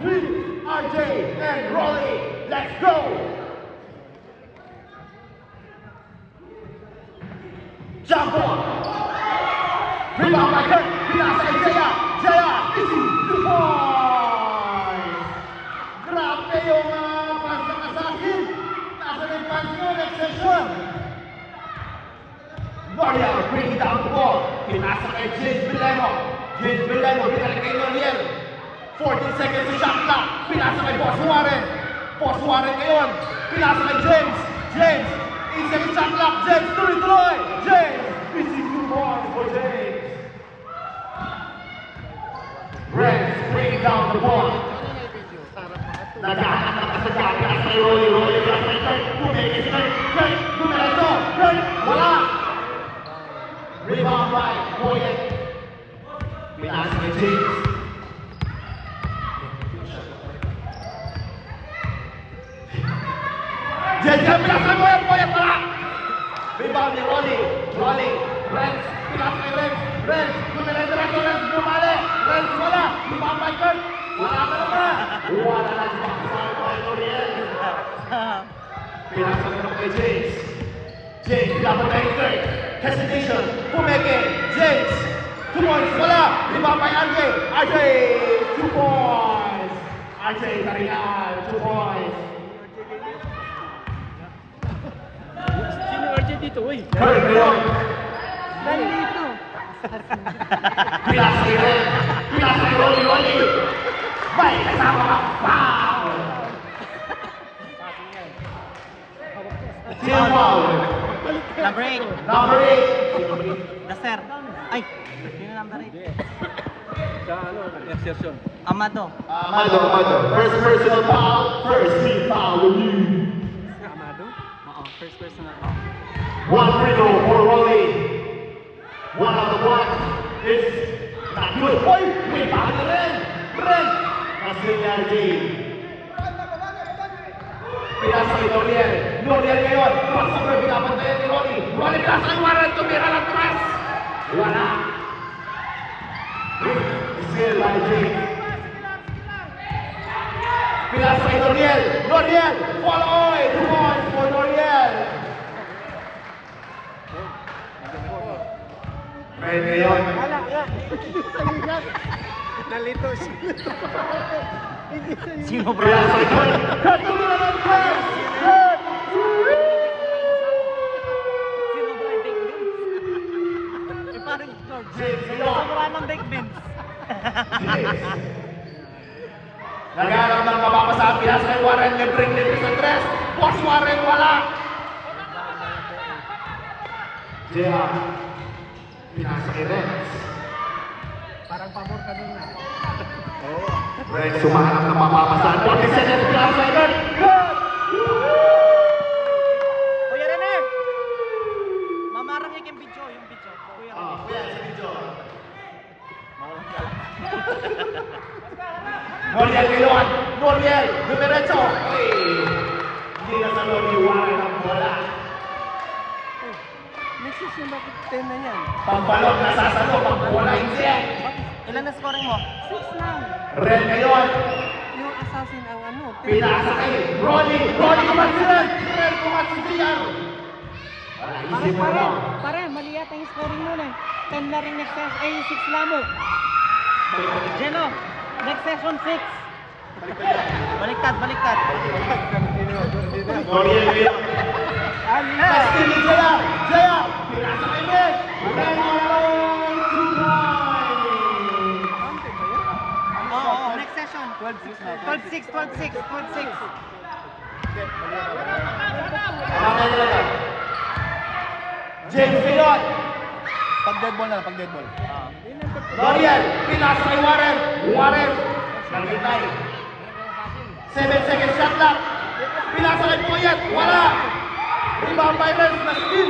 3, RJ and Rolly. Let's go! Jump on! Rebound by Kurt. Pinasa kay Jaya. Jaya, easy, 2 points! Grabe yung pass ng Assassin. Nasa na yung pass nyo, next session. Warrior, bring down the ball. Pinasa kay James Bilemo. James Bilemo, pinalik kay Noriel. 14 seconds to shot clock. Pinasa kay Boss Warren. Boss Warren ngayon. Pinasa kay James. James, 8 seconds shot clock. James, tuloy-tuloy. James, missing 2 points for James. Reds, bring down the ball. Naghahanap ng kasadya. Pinasa kay Rolly. Rolly, pinasa kay Kurt. Tumigil si Kurt. Kurt, dumiretso. Kurt, wala. Rebound by Boyet. Pinasa kay James. James, pinasa kay Boyet. Boyet, wala. Rebound ni Rolly. Rolly. Renz, pinasa kay Renz. Renz, dumiretso. Renz, bumali. Renz, wala. Rebound by Kurt. Wala ka naman. Wala na si Bakasal kay Noriel. Pinasa kay James. James, dapat kay Kurt. Hesitation, Pumeke, James, 2 points, wala, rebound by RJ, RJ, 2 points, RJ, Tarian, 2 points. Sino RJ dito, uy? Kurt, ngayon. Nandito. Pilas kay Ren, pilas kay Rolly. May kasama ka, foul! Team foul. Number 8. Number 8. Daser. Ay, sino number 8? Sa ano, exertion. Amado. Amado. First personal foul, first team foul with you. Si Amado? Oo, first person na foul. 1 free throw for Rolly. 1 of the blocks is not good. Oy! May bahan na rin! Ren! Nasrin ni RJ. Pinasa kay Noriel. Noriel ngayon. Crossover, pinapantayan ni Rolly. Rolly, pinasa kay Warren. Tumira lang press. Wala. Still by James. Pinasa kay Noriel. Noriel! Follow! 2 points for Noriel. Ren ngayon. Nalito siya. Sino bro? Pinasa kay Kurt. Kurt, tumira lang press. Kurt! Sino bro yung big beans? Eh parang George. James Sino ngayon. mura ng big beans? Nagharap ng mapapasahan, pinasa kay Warren, libre sa tres. Boss Warren, wala. Jaya, pinasa kay Renz. Parang pabor kanina. Renz, sumahanap ng mapapasahan. 40 seconds, pinasa kay Kurt. Kurt! Kuya Rene! Mamarang yung video, yung video. Kuya Rene. Kuya, sa video. Noriel ngayon. Noriel, dumiretso. Hindi na sa Noriel, Warren ang bola. Next yung bakit 10 na yan? Pambalog, nasasalo, pambola, hindi. Ilan na scoring mo? 6 lang. Ren ngayon. Yung assassin ang ano, 10. Pinasa kay Rolly. Rolly, kumansilan. Ren, kumansilan. Wala, isip mo lang. Pare, mali yata yung scoring nun eh. 10 na rin next session. Eh, 6 lang mo. Jeno, next session 6. Baliktad. Noriel ngayon. Testing ni Jaya. Jaya, pinasa kay Ren. Ren, Warren, 2 points. Oo, next session. 12-6 na. 12-6. Tama na lang. James ngayon. Pag dead ball na lang, pag dead ball. Noriel, pinasa kay Warren. Warren, nagintay. 7 seconds shot clock. Pinasa kay Poyet. Wala. Rebound by Renz na steal.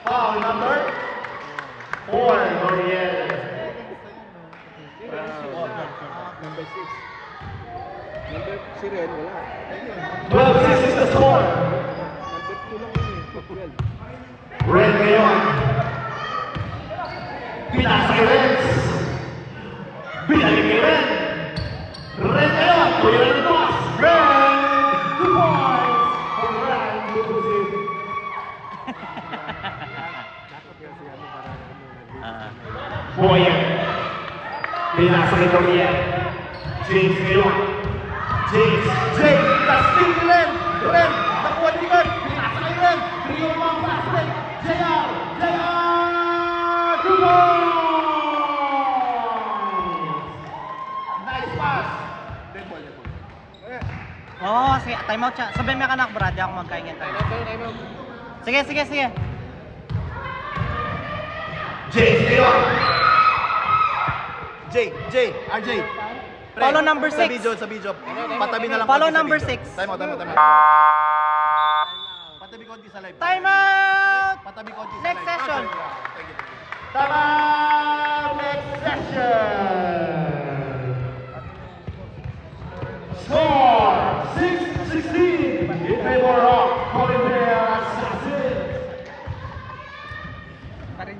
Foul number 4, Noriel. Number 6. Number si Ren, wala. 12-6 is the score. Number 2 lang yun eh. 12. Ren ngayon. Pinasa kay Renz. Binalik kay Tuloy na toss. Ren! 2 points for Ren Lucuzin. Boyer. Pinasa ni Dorian. James ngayon. James. Tasting ni Ren. Ren. Nakuha ni Ren. Pinasa kay Ren. Trio mga plastic. JR. 2 points. Nice pass. Dead ball. Oo, sige. Time out siya. Sabihin mo ka na, Brad. Di ako magkaingin. Sige. James ngayon. RJ. Pre, Follow number Sa 6. video. Patabi na lang. Follow konti sa number video. 6. Time out. Patabi konti sa live. Time out! Patabi konti sa Next live. session. Thank you. Tama! Next session! Score! 6-16 in favor of Oliver Assassin. Pare!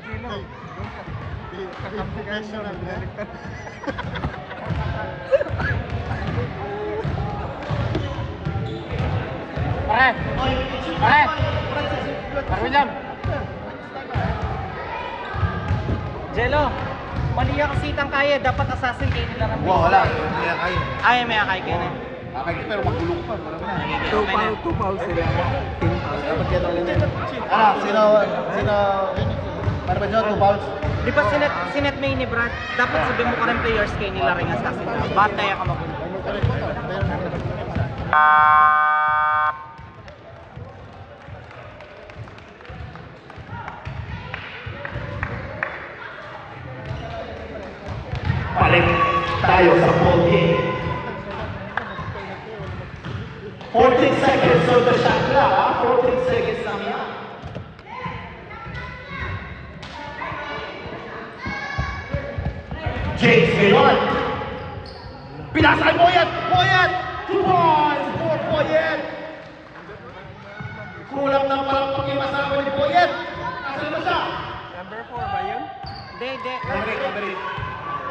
William! Jello, mali ang kasitang kaya. Dapat assassin kayo nila rin. Wala. Hindi yan kayo. Ay, may akay kayo na. Akay pero magulong pa. Wala na. Two fouls sila. Dapat kaya talaga yan. Sino? Para ba dyan? 2 fouls? Di ba sinet may ni Brad? Dapat sabihin mo ka rin players kayo nila rin assassin. Bakit kaya ka magulo? Balik tayo sa ball game. 14 seconds on the shot clock. 14 seconds lang yan. James ngayon. Pinasa kay Boyet. 2 points for Boyet. Kulang ng parang pag-imasama ni Boyet. Nasaan ba siya? Hindi.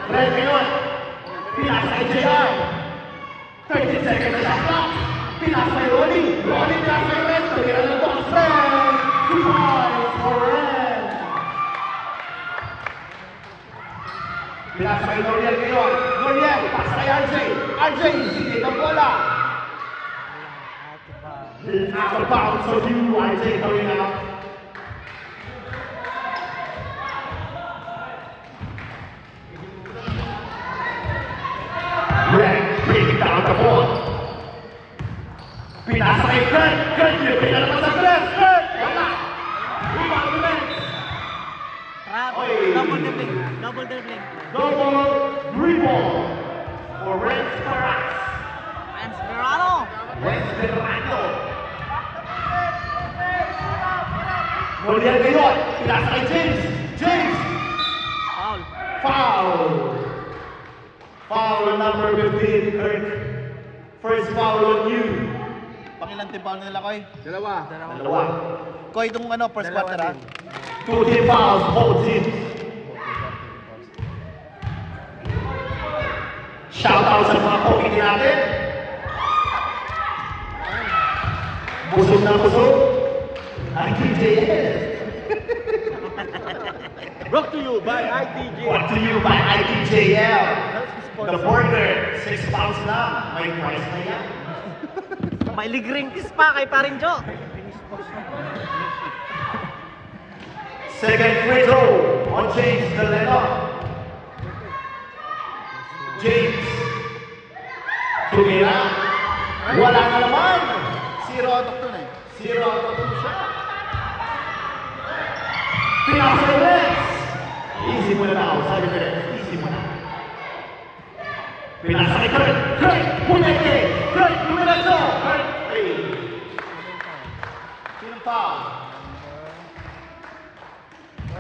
Red ngayon. Pinasa kay JR. 30 seconds na shot clock. Pinasa kay Rolly. Pinasa kay Red. Tumira ng box. Red. 2 points for Red. Pinasa kay Noriel ngayon. Noriel. Pasa kay RJ. RJ. Sige ng bola. Out of bounds. So you, RJ, coming out. Red, bring down the ball. Pinasa kay Kurt. Kurt, pinasa naman sa Kurt. Wala. Rebound to Red. Double dribbling. Double rebound for Red Sparax. Rance Verano. Red Sperano. Noriel ngayon. Pinasa kay James. Foul. Foul. Foul number 15, Kurt. First foul on you. Pakilang team foul nila, Koy? Dalawa. Koy, itong first quarter ha? 2 team fouls, both teams. Shoutout sa mga committee natin. Busog na busog. Ang TJL. Brought to you by ITJ. Brought to you by ITJL. The burger, 6 pounds lang. May price na yan. May ligreng kiss pa kay Paring Jo. Second free throw on James Deleno. James. Tumira. Wala na naman. 0 out of 2 na eh. 0 out of 2 siya. Pinasa ni Rex. Easy mo na daw. Sabi ni Rex. Easy mo na. Pinasa ni Kurt. Pumeke. Kurt, dumiretso. Kurt, hey. Sinong foul?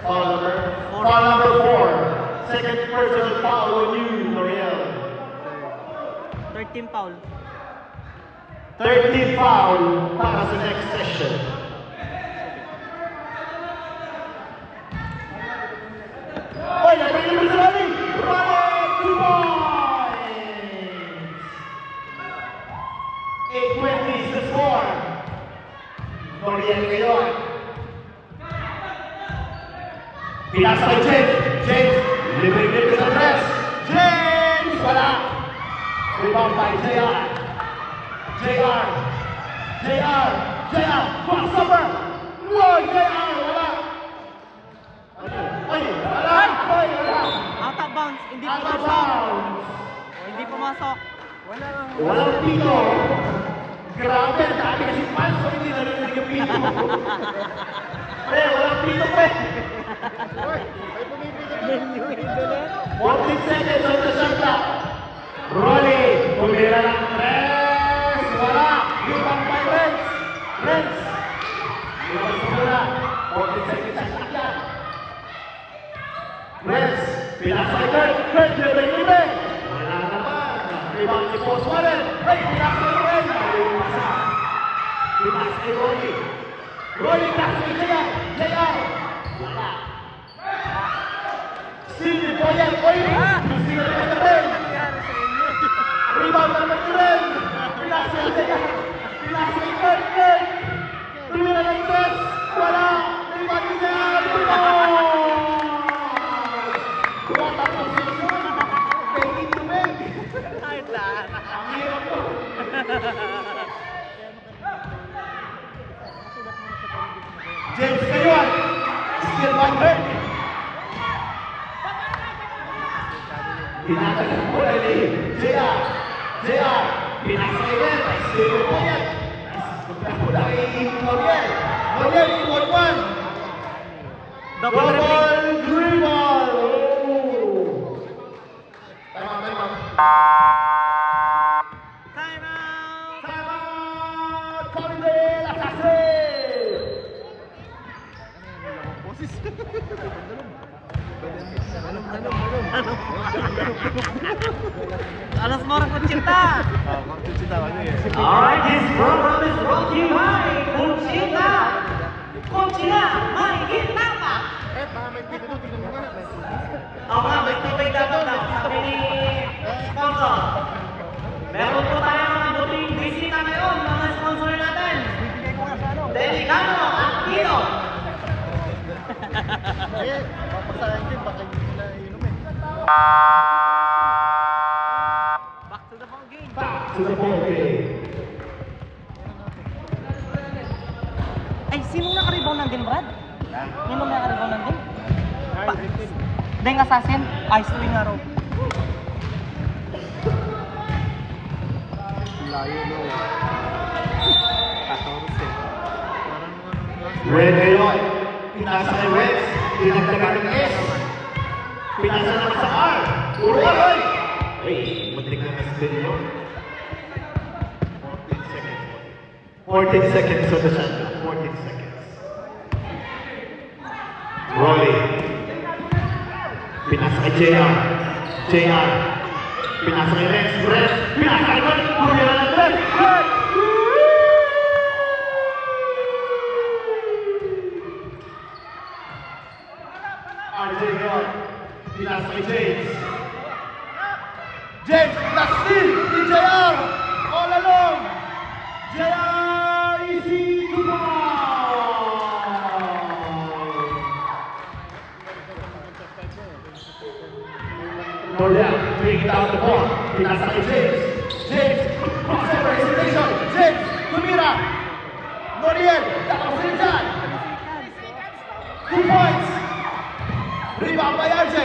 Foul number 4. Second personal foul on you, L'Oreal. 13 foul. 13 foul para sa next session. Oy, nabigyan mo sa Raleigh! Raleigh, 2 points! Noriel ngayon. Pinasa kay James. James, libre sa press. James, wala. Rebound by JR. JR. Crossover. Whoa, JR, wala. Ay, wala. Out of bounds. Hindi Out of pumasok. bounds. Hindi pumasok. Walang pito. Grabe, dami kasi fans ko hindi narinig yung pito. Pre, walang pito, pre. 14 seconds on the shot clock. Rolly, tumira ng tres. Wala. Rebound by Renz. Rebound sa mula. 14 seconds ang shot clock. Renz, pinasa kay Kurt, libre. Wala naman. Rebound si Post Warren. Hey, pinasa kay Renz. Pinasa kay Rolly. Rolly, pinasa kay JR. Wala. Silvio Boyan, oy! Gusto na naman na rin! Rebound naman ni Ren! Pinasa kay JR. Pinasa kay Kurt. Tumira ng tres. Wala. Rebound ni JR. What a position! Taking to make! Ang hirap to! James ngayon! Still one hurt! Pinatagal mo na ni JR. Pinasa kay Ren. Still po yan! Wala kay Noriel. Noriel, 2-on-1! Double dribbling. Dribble! Tama. Time out. Timeout! Colindale, assassin! Alas mo rin kutsinta. Alright, this program is brought to you by Conchita. Conchita, may gitna pa. Oo nga, may tubig dapat daw. Sabi ni sponsor. Meron po tayong mga buting bisita ngayon, mga sponsor natin. Delicano, Aquino. Back to the ball game. Back to the ball game. Ay, sino naka-rebound ng game, Brad? Sino naka-rebound ng game? Deng Assassin? Ice Wing Arrow. Red ngayon. Pinasa kay Rex. Pinagdagan ng S. Pinasa naman sa R. Puro R, oy! Ay, muntik na spin yun. 14 seconds on the shot clock. 14 seconds. Rolly. Pinasa kay JR. Pinasa kay Rex. Pinasa kay Rex. Pumila ng Rex. RJ ngayon. Pinasa kay James. That's still JR. All along. JR easy to ball. Noriel bring down the ball. Pinasa kay James. Crossover hesitation. James, tumira. Noriel, nakapasali dyan. 2 points. Rebound by RJ.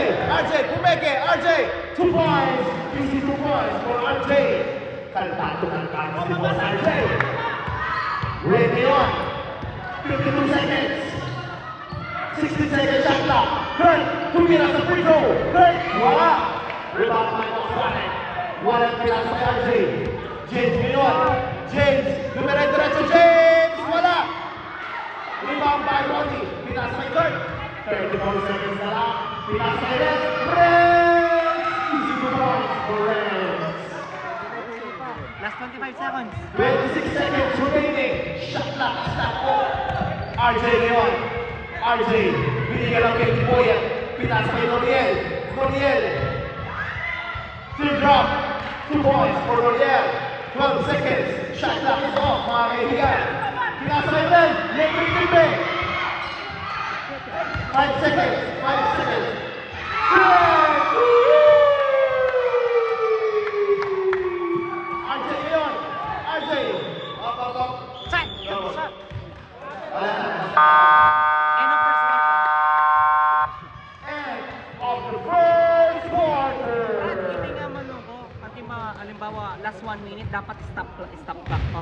Pumeke. RJ, 2 points. Easy 2 points for RJ. Kaltato si Boss RJ. Ready on. 52 seconds. 60 seconds shot clock. Kurt, tumira sa free throw. Kurt, wala. Rebound by Boss Warren. Walang pinasa kay RJ. James ngayon. Dumire-diretso James. Wala. Rebound by Ronnie. Pinasa kay Kurt. 34 seconds na lang. Pinasa kay Renz. Easy 2 points for Renz. Last 25 seconds. 26 seconds remaining. Shot clock stop off. RJ ngayon. Binigyan lang kay Boyan. Pinasa kay Noriel. Still drop. 2 points for Noriel. 12 seconds. Shot clock is off, mga kaibigan. Pinasakay rin. Nick Ritimbe. 5 seconds. 5 seconds. RJ ngayon. RJ. Up. Set! Go. Shot! Wala na. End of first quarter. End of the first quarter. Hindi nga manuko. Pati halimbawa, last 1 minute, dapat stop clock ko.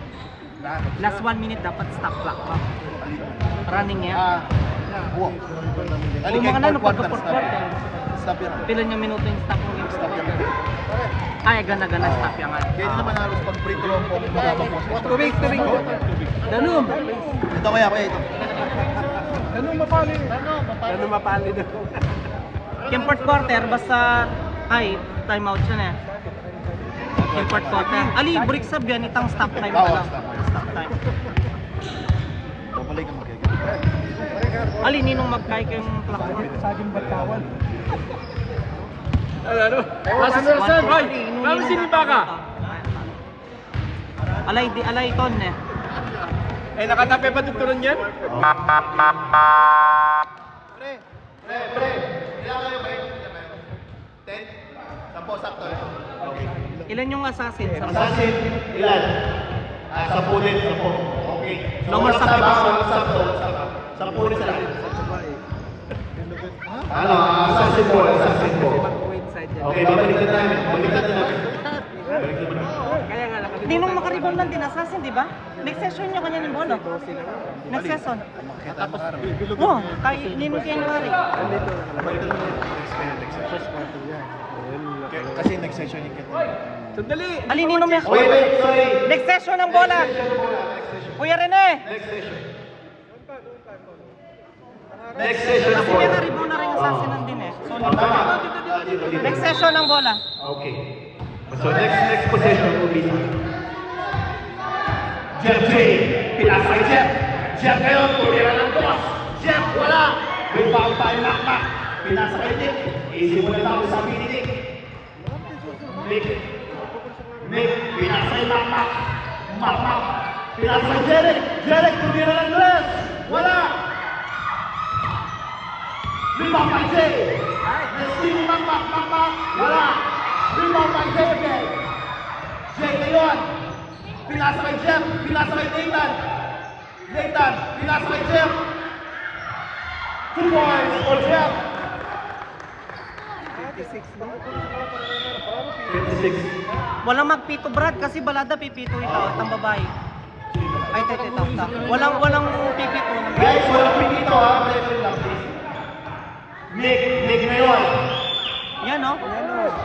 Last 1 minute, dapat stop clock ko. Running yan. Wow. Kung mga nano, pagka-4 stop. quarter, Stop yan. pila niya minuto yung stop mo yung Stop yan. Ay, gana stop yan nga. Kaya di naman halos pag free throw po magpapapos. Tubig. Danum. Ito kaya ito. Danum mapali daw. Yung fourth quarter, basta, ay, time out siya na. Yung fourth quarter. Ali, break sub yan, itang stop time pa lang. Stop time. Babalik ka magkaya. Ali, ninong magkay kayong clock mo. Saging batawan. Mami, sinipa ka? Alay ton eh. Eh, nakatape pa tuturon yan? Pre. Ilan kayo, pre? 10? 10 sakto. Okay. Ilan yung assassin? Assassin, ilan? 10 din, 10. Okay. No more sub. Sa puli sa lahat. Ano, assassin po. Okay, babaliktad namin. Ninong makaribon lang din assassin, di ba? Next session nyo kanya ng bono. Next session. Oh, kay ninong January. Kasi next session yung kita. Ali, ninong may... Wait, sorry. Next session ng bola. Kuya Rene. Next session Kasi may karibon na rin assassin ng din eh. So, next session ng bola. Okay. So next possession will be Jeff J. Pinasa kay Jeff. Jeff ngayon, tumira ng boss. Jeff, wala. Rebound pa yung nakmak. Pinasa kay Nick. Easy mo na tao sabi ni Nick. Nick, pinasa yung nakmak. Makmak. Pinasa kay Jeric. Jeric, tumira ng dress. Wala. Rebound by Jay. Nestini makmak. Wala. Rebound by Jay again. Jay ngayon. Pinasa kay Jeff. Pinasa kay Nathan. Pinasa kay Jeff. 2 points for Jeff. 56. Walang magpito Brad kasi balada pipito ito, itang babae. Ay, ito. Walang pipito. Guys, walang pinito ha. Referee lang, please. Nick ngayon. Yan no?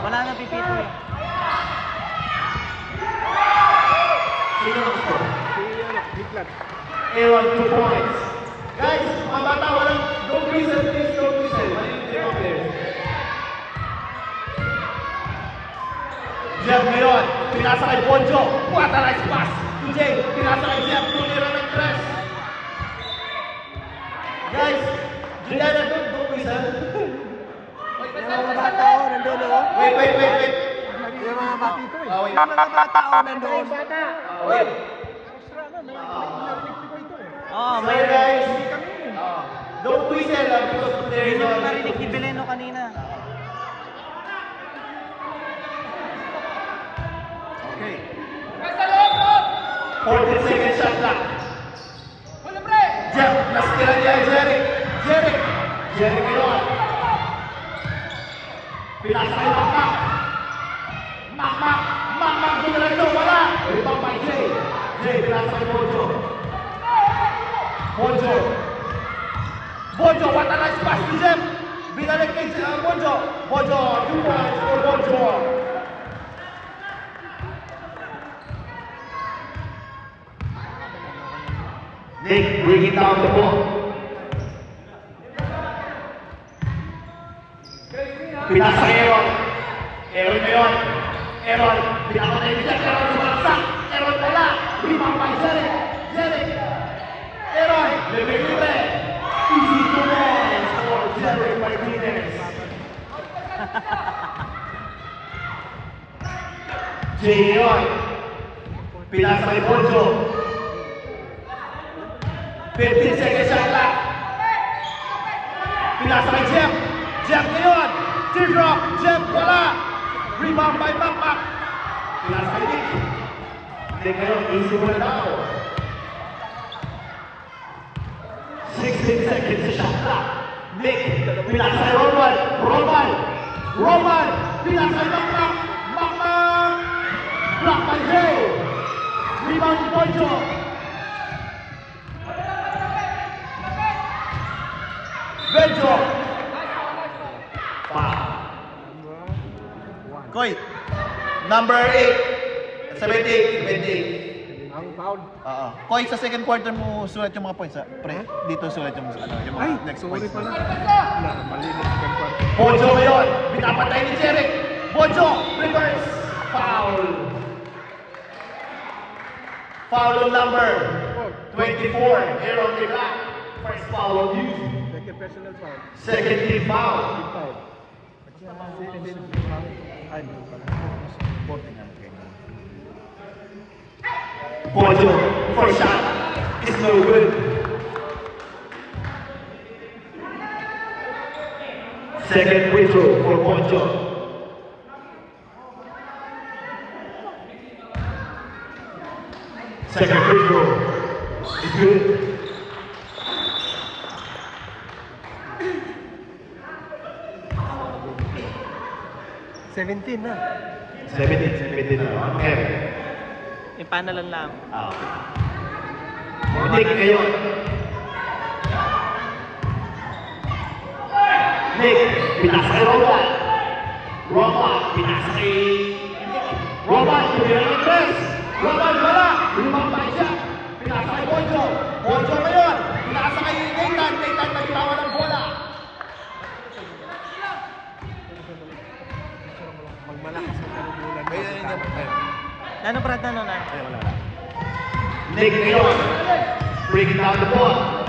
Wala na pipito eh. Sino ang gusto? Aaron, 2 points. Guys, mga bata, walang don't whistle, please, don't whistle. Maliit yung mga players. Jeff ngayon, pinasa kay Bonjo. Quaternice pass. TJ, pinasa kay Jeff. Tumira ng press. Guys, Juliana, don't whistle. Yung mga bata o, nandun o. Wait. Yung mga batito eh. Wait. Yung mga bata o, nandun. Wait. Oh, Sorry may guys. Don't whistle because there is yun yung narinig ni Beleno kanina. Okay. 14 seconds shot clock. Jeff, nasira niya ay Jeric ngayon. Pinasa kay Makmak, bumila ito, wala. Rebound by Jay. Jay, pinasa kay Bonjo, what a nice pass to Jeff. Binalik kay Bonjo, 2 points for Bonjo. Nick, bring it down the ball. Pinasa kay Aaron ngayon. Pinasa kay Jeff. Aaron sumaksak. Aaron wala. Rebound by Jeric. Aaron, libre. Easy to points for Jeric Martinez. Jay ngayon. Pinasa kay Bonjo. 15 seconds shot clock. Pinasa kay Jeff. Jeff ngayon. Teardrop. Jeff wala. Rebound by Makmak. Pinasa kay Nick. Nick ngayon. Easy one now. 16 seconds sa shot clock. Nick. Pinasa kay Roman. Roman. Pinasa kay Makmak. Makmak. Block by Jay. Rebound ni Poncho. Benjo. Koy, number 8. 78. Ang foul. Oo. Koy, sa second quarter mo sulat yung mga points, ha? Pre, dito sulat yung, yung mga next sorry points. pala. Wala, mali na second part. Poncho ngayon. Pinapatay ni Jeric. Poncho. Reverse. Foul. Foul on number 24. Aaron Tira. First foul on you. Second personal foul. Second team foul. Big foul. Ay, meron pala. 14 nga. Poncho. First shot. Is no good. Second free throw for Poncho. Second free throw is good. $17 na. 17 na. Okay. Yung panalan lang. Nick ngayon. Nick, pinasa kay Roman. Pinasa kay Roman, tumira ng press. Roman, wala. Lumang pa siya. Pinasa kay Poncho. Poncho ngayon. Pinasa kay Nathan. Nathan nagtawa ng bola. Magmalakas ang karumulan. Ayun, ayun. Ano Brad na nun? Ay, wala. Nick ngayon. Breaking down the ball.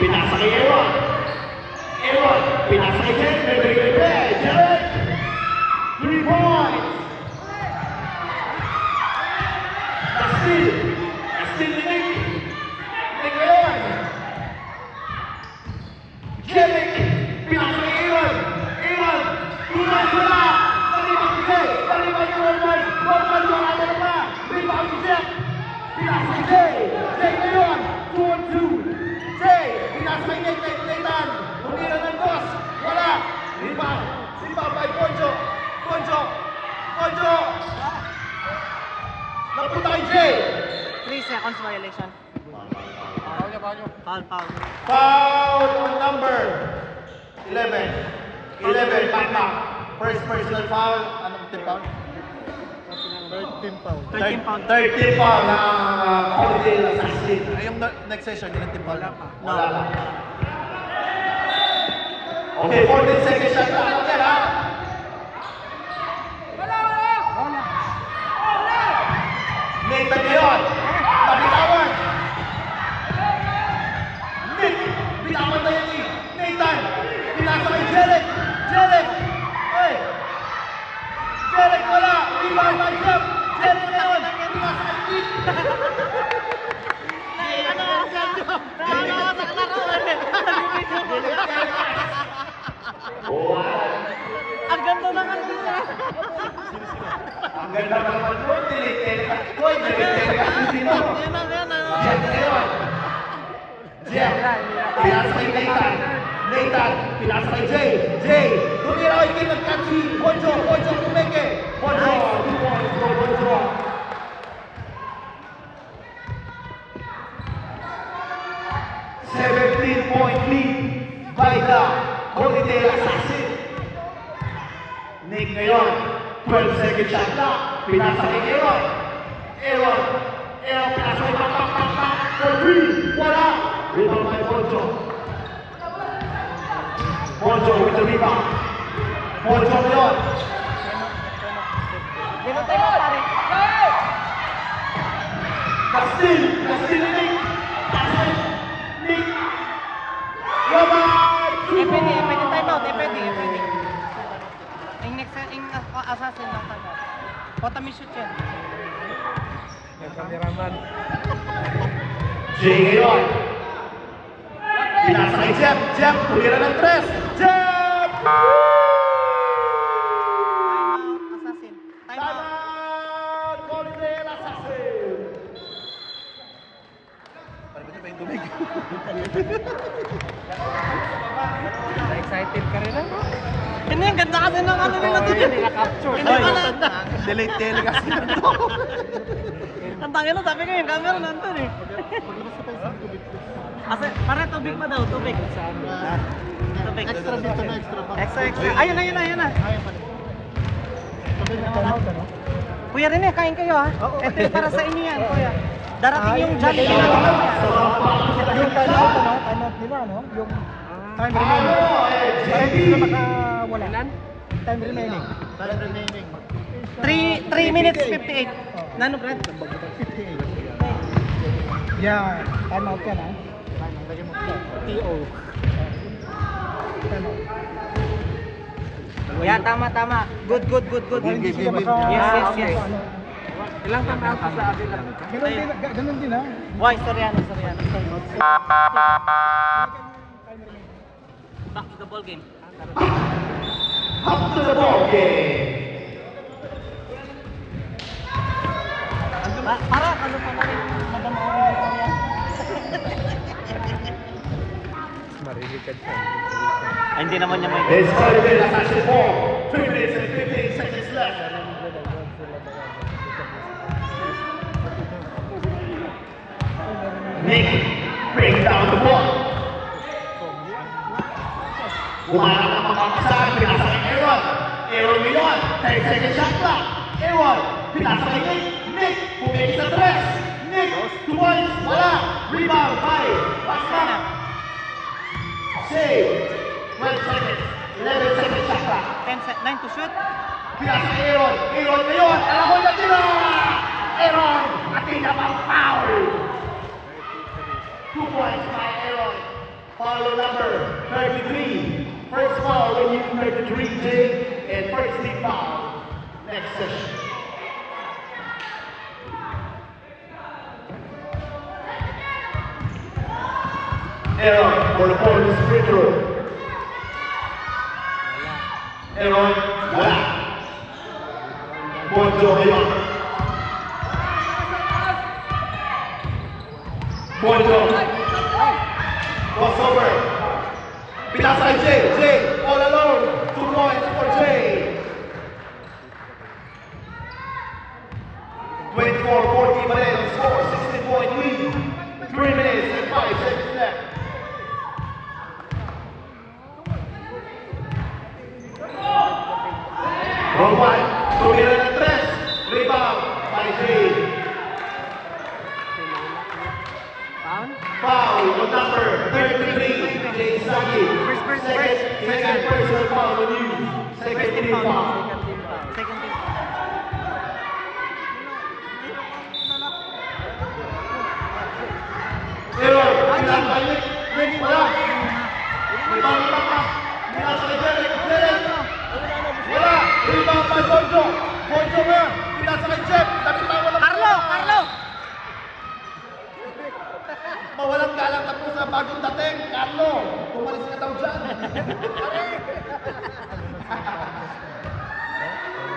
Pinasa kay Aaron. Pinasa kay Jeric. Jeric. 3 points. Steal ni Nick. Nick ngayon. Jeric. Pinasa kay Aaron. Tumas wala. Talibang si Jay. Talibang si Roman. Roman wala na naman. Rebound si Jeff. Pinasa kay Jay. Jay ngayon. 2-on-2. Jay. Pinasa kay Nathan. Tumira ng boss. Wala. Rebound by Poncho. Napunta kay Jay. 3 seconds violation. Foul. Foul on number 11. 11, Makmak. First personal foul. Anong team foul? 13 foul. 13 pound. 13 foul ng Holiday Assassin. Ay, yung next session, yun ang team foul. Wala lang. Okay, 14 seconds shot lang. Okay, ha? Nathan ngayon. Nabitawan. Nick. Bitawan na yan ni Nathan. Pinasa kay Jeric. Hey. Jeric wala. Rebound by Jeff. Jeric ngayon. Pinasa kay Nick. Ang ganda ng ano nila. Ang ganda naman mo. Koy, sino? Jeff ngayon. Jeff. Pinasa kay Nathan. Pinasa kay Jay. Tumira kay King nagkatsi. Poncho tumeke. Poncho. 2 points for Poncho. Point lead by the Holiday Assassin. Nick ngayon. 12 second shot clock. Pinasa kay Aaron. Pinasa kay Pak. For 3. Wala. Rebound by Poncho. Poncho with the rebound. Poncho ngayon. Ganun tayo pare. Kastil ni Nick. Nick. Roman. Pwede time out. Pwede. Yung next, yung assassin lang tayo. Pota may shoot yan. Yung cameraman. Jay ngayon. Pinasa kay Jeff. Jeff, tumira ng 3. Jeff! Assassin. Time Time out. out! Golden Assassin! Para ba niya pa yung tubig? Excited ka rin ako. Hindi, ang ganda kasi ng ano nila dito. Hindi na-capture. Hindi pa na. Delete telecast na to. Ang tangin na, sabi ko yung camera nandun eh. Kasi, parang tubig pa daw, tubig. Tubig. Extra dito na extra pa. Extra. Ayun na, ayun na, ayun na. Kuya Rene, kain kayo ha. Ito yung para sa inyo yan, kuya. Darating yung Jollibee na Yung time out, ano? Time out nila, no? Yung time remaining. Parang hindi na makawala. Time remaining. Time remaining. 3 minutes 58. Nano, Brad? 58. Yeah, time out yan, ha? Lagyan mo TO. Time out. Yeah, tama, tama. Good, good, good, good. Hindi sila Yes, maka- yes, yes. ano. Ilang time out sa atin lang? Ganun din, ha? Why, Soriano, Soriano. Back to the ball game. Up to the ball game! Para, ano pa na rin, Madam Owen, Soriano. Ay, hindi naman niya may... It's Golden Assassin ball. 3 minutes and 15 seconds left. Nick brings down the ball. Umarap ang mga kasahan, pinasa kay Aaron. Aaron ngayon, 10 seconds shot clock. Aaron, pinasa kay Nick. Nick, pumigil sa 3. Nick, 2 points, wala. Rebound by Pasman. Save. 12 seconds, 11 seconds shot clock. 9 to shoot. Pinasa kay Aaron. Aaron ngayon, alam mo na tira. Aaron, atin na pang foul. 2 points by Aaron. Foul number 33. First foul when you 33, Jay, and first team foul. Next session. Aaron for the bonus free throw. Aaron, wala. Bonjo ngayon. Bonjo. Crossover. Pinasa kay Jay. Jay, all alone. 2 points for Jay. 24-40 pa rin. Score, 60-point lead. 3 minutes and 5 seconds left. Wrong one. Tumira ng 3. Rebound by Jay. Foul on number 33, Jay Sagi. Second personal foul on you. Second team foul. Second team. Pero, pinapalik. Wala. Rebound pa. Pinasa kay Derek. Derek. Wala. Rebound by Bonjo. Bonjo nga. Pinasa kay Jeff. Nakitawa lang. Carlo! Carlo! Mawalang galang tapos na bagong dating. Carlo, umalis ka daw dyan.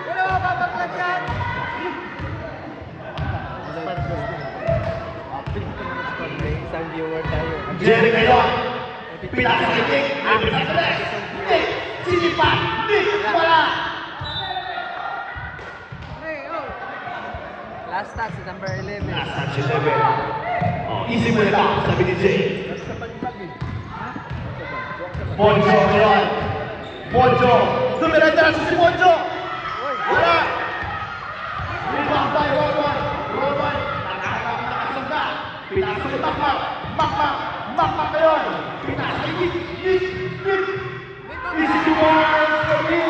Wala ka babaklat yan. Isang viewer tayo. Jerry ngayon. Pinasa kay Nick. Pinasa kay Nick. Nick, sinipat. Nick, wala. Last touch, number 11. Nasa 11. Oh, easy mo lang, sabi ni Jay. Bonjo ngayon. Bonjo. Tumira-tira si Bonjo. Wala. Rebound by Rowan. Rowan. Nakasunda. Pinasa kay Makmak. Makmak. Makmak ngayon. Pinasa kay Nick. Nick. Nick. Easy to one for Nick.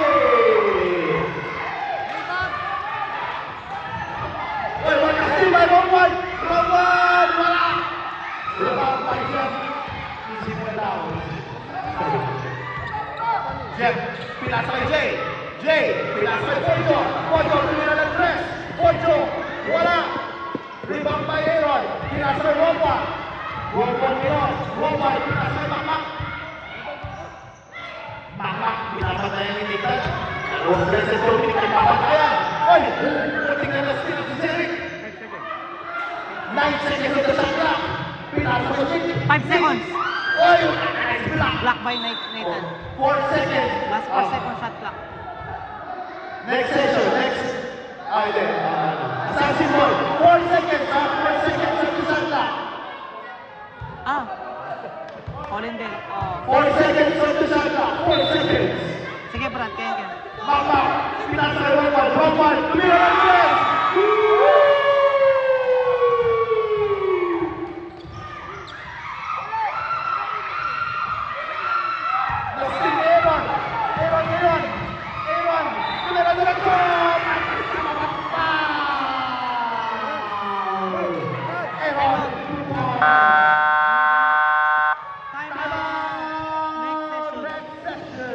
Oy, wala si by Rowan. Rowan. Wala. Rebound by Jeff. Easy mo lang. Jeff, pinasa kay Jay. Jay, pinasa kay Bonjo. Bonjo, tumira ng 3. Bonjo, wala. Rebound by Aaron. Pinasa kay Rowan. seconds on the shot clock. Pinasa kay Jake. 5 seconds. Oy! Nice block. Block by Nathan. 4 seconds. Last 4 seconds shot clock. Next session, next. Hindi. Assassin ball. 4 seconds, 4 seconds on the shot clock. Colin din. 4 seconds on the shot clock. 4 seconds. Sige Brad, kaya. Mama, pinasa kay Juan. Juan, tumira ng press. Nasting Aaron. Aaron. Tumira diretso. Aaron. Time out. Next session.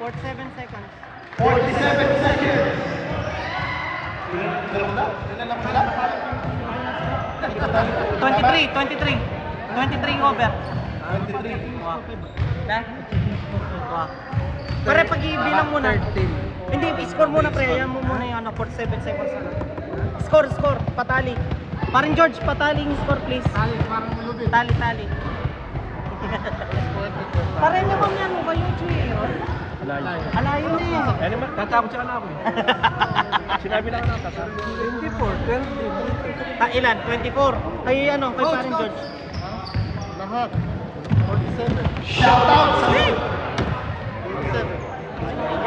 47 seconds. 47 seconds. Ilan lang sila? 23 over. 23. Wow. Na? Wow. Pare, pag ibilang mo na. Hindi, score muna pre. Ayan mo muna yung 47 seconds. Score. Patali. Parang George, patali yung score please. Tali. Pare naman yan mo ba yung Chuy? Alayo na eh. Ano ba? Tatakot siya na ako eh. Sinabi lang na tatakot. 24, 20. Ilan? 24. Kay kay parang George. Lahat. 47. Shout out sa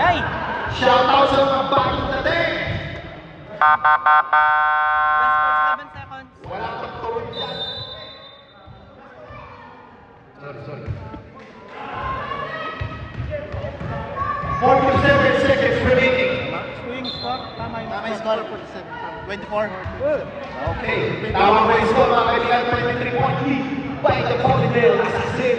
Ay! Shout out sa mga back in the day. Last 7 seconds. Wala kang tawag yan. Sorry. 47 seconds remaining. Swing score. Tama yung Tama yung score. 24. Okay. Tama ba yung score mga kaibigan? 23-point lead by the Polydale Assassin.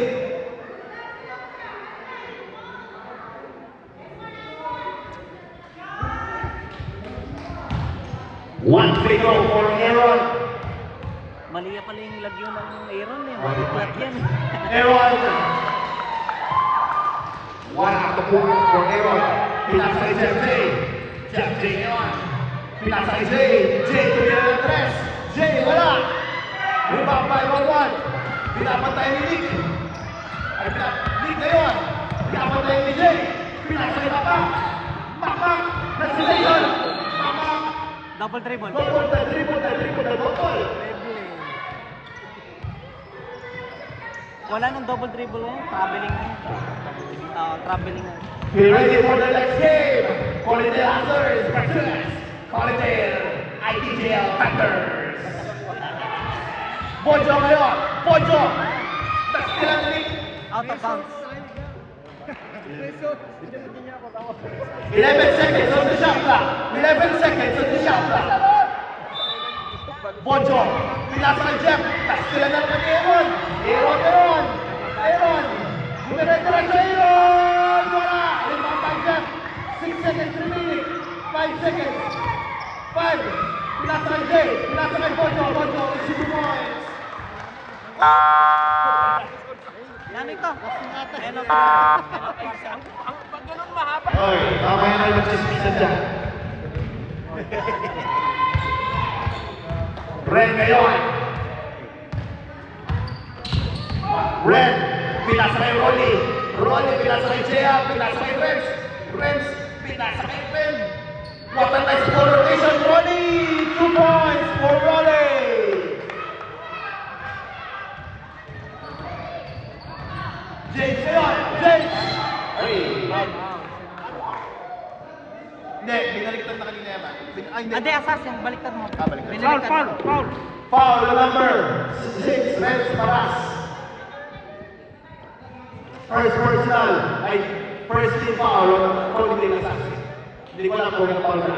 One free throw for Aaron. Mali pala yung lagyo ng Aaron eh. Maliklat yan. Aaron. One at the point for Aaron. Pinasa kay Jeff J. Jeff J naman. Pinasa kay Jay. Jay tumira ng tres. Jay wala. Rebound by 1-1. Pinapantay ni Nick. Nick ngayon. Pinapantay ni Jay. Pinasa kay Makmak. Makmak. Nag-station. Makmak. Double dribble. Double. Wala nang double dribble ngayon. Traveling na yun. Traveling na. Be ready for the next game. Polydale Hunters versus Polydale ITGL Panthers. Bojo ngayon. Bojo. Nagsilang ni Out of bounds. 11 seconds on the shot clock. 11 seconds on the shot clock. Bojo. Pinasa kay Jeff. Nagsilang na naman ni Aaron. Aaron. Dire-diretso Aaron. Wala. Rebound by Jeff. 6 seconds remaining. 5 seconds. 5. Pinasa kay Jay. Pinasa kay Bojo. Bojo. It's 2 points. Yan ito. End of Oy, tama yan ang nagsisisa dyan. Ren ngayon. Ren, pinasa kay Rolly. Rolly, pinasa kay Jea. Pinasa kay Renz. Renz, pinasa kay Ren. What a nice score rotation, Rolly. 2 points for Rolly. James ngayon. James. Hindi, binaliktad na kanina yan. Ay, hindi. Hindi, assassin. Baliktad mo. Baliktad. Binaliktad mo. Foul number 6, Renz Paras. First personal, ay first team foul on Polydale Assassin. Hindi ko alam kung yung foul ka na.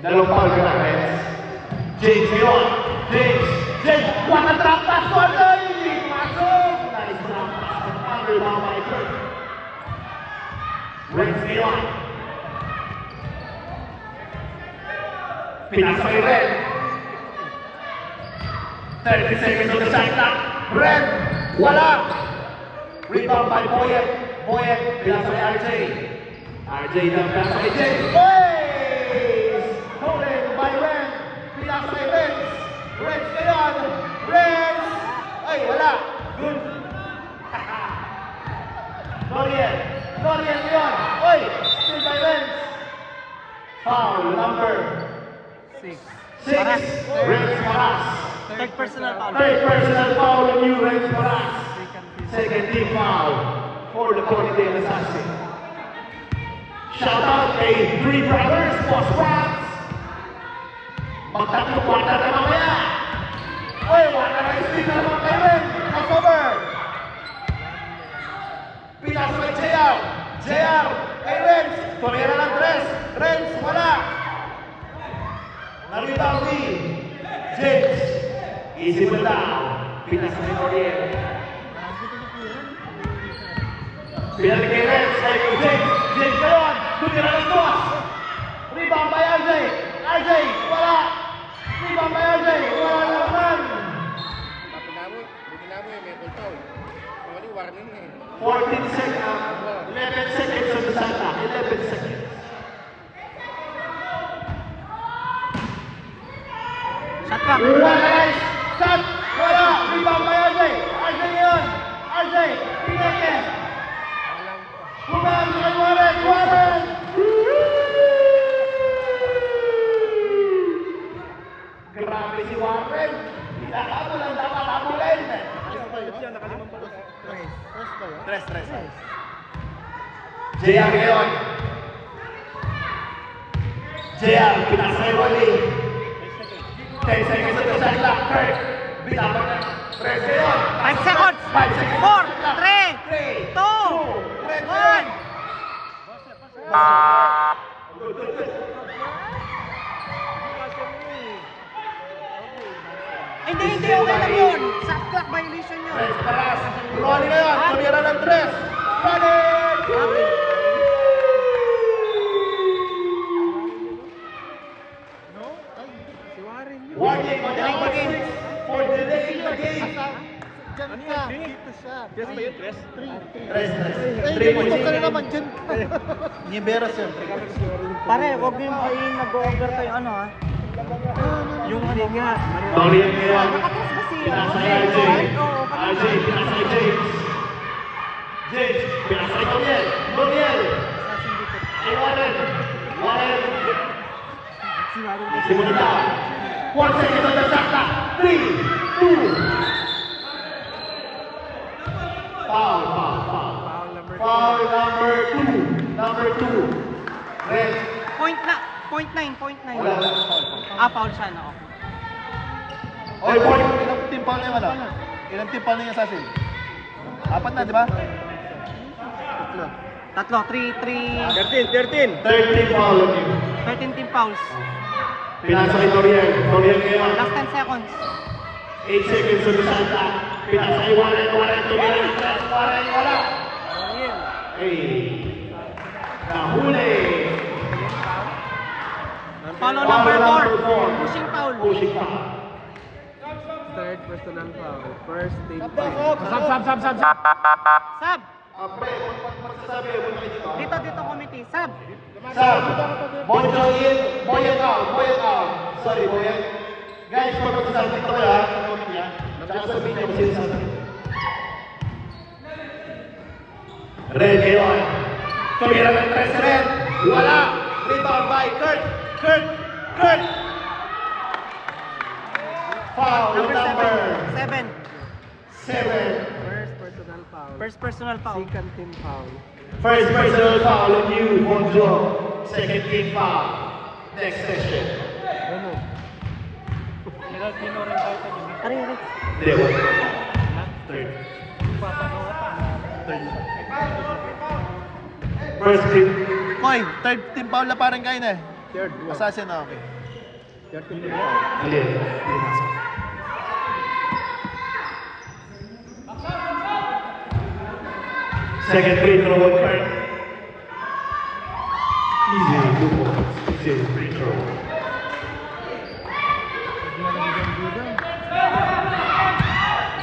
Dalawang foul ka na, Renz. James ngayon. James, what a drop pass to Alay! Pasok! Nice drop pass to Alay, mga Michael. Renz ngayon. Pinasa kay Ren. 30 seconds on the shot clock. Ren, wala. Rebound by Boyet. Pinasa kay RJ. RJ na pinasa kay James. Ways! Renz ngayon. Renz! Ay, wala. Good. Noriel. Noriel ngayon. Oy! Still by Renz. Foul number 6. Renz Maras. Third personal foul. Third personal foul on you, Renz Maras. Second team foul for the Coronadale Assassin. Shout out kay Three Brothers, Boss Rats. Magtatlo kwarta na mamaya. Oy, wala na speed na naman kay Renz. Crossover. Pinas kay JR. JR kay Renz. Tumira ng tres. Renz, wala. Naritaw ni James. Easy mo down. Pinas kay Noriel. Pinali kay Renz. Kay James. James kayon. Tumira ng dos. Rebound by RJ. RJ, wala. Rebound by RJ. Wala na naman. 14 seconds. 11 seconds on the Santa. 11 seconds. Shot clock. Wala guys. Shot. Wala. Rebound by RJ. RJ ngayon. RJ. Pinake. Rebound kay Warren. Warren. Grabe si Warren. Pinakabol ang dapat habulin. Tres. JR ngayon. JR, pinasay Wally. 10 seconds on the shot clock. Kurt, bitapan na. Tres ngayon. 5 seconds. 5 seconds. 4, 3, 2, 1. Hindi, okay lang yun. Shot clock violation yun. Tres paras. Ronnie ngayon. Tumira ng tres. Ronnie! Warning on the opposite for delaying the game. Tres. 3 points. Niberas yun. Pare, huwag yung nag-over kayo ano ha. Yung ano nga. Noriel ngayon. Nakatas ba si Pinasay RJ. RJ, pinasay James. James, pinasay Noriel. Noriel. Ay, Warren. Warren. Simulan na. 1 second on the shot clock. 3, 2. Foul. Foul number 2. Number 2. Red. Point 9. Foul siya na. Oy, boy. Ilang team foul na yung ano? Ilang team foul na yung assassin? 4 na, di ba? Tatlo, 3, 13 foul on you. 13 team fouls. Pinasa kay Noriel. Noriel ngayon. Last 10 seconds. 8 seconds on the shot clock. Pinasa kay Warren. Warren tumira ng tres. Warren, wala. Hey. Nahuli. Follow number 4. Pushing foul. Pushing foul. Third personal foul. First team Sub. Pre, magsasabi mo na dito. Dito committee. Sub. Sab, Bonjo in, Boyan out. Sorry, Boyan. Guys, pag magsasabi dito kayo ha, sa comment niya. Tsaka sabihin niyo kung sinasabi. Red ngayon. Tumira ng tres red. Wala. Rebound by Kurt. Foul number 7. 7. First personal foul. Second team foul. First personal foul on you, Bonjo. Second team foul. Next session. Aray. Dewa. Third. First team. Koy, third team foul na parang kain eh. Third. Assassin na, okay. Third team foul. Again. Second free throw on Kurt. Easy, 2 points. Easy free throw.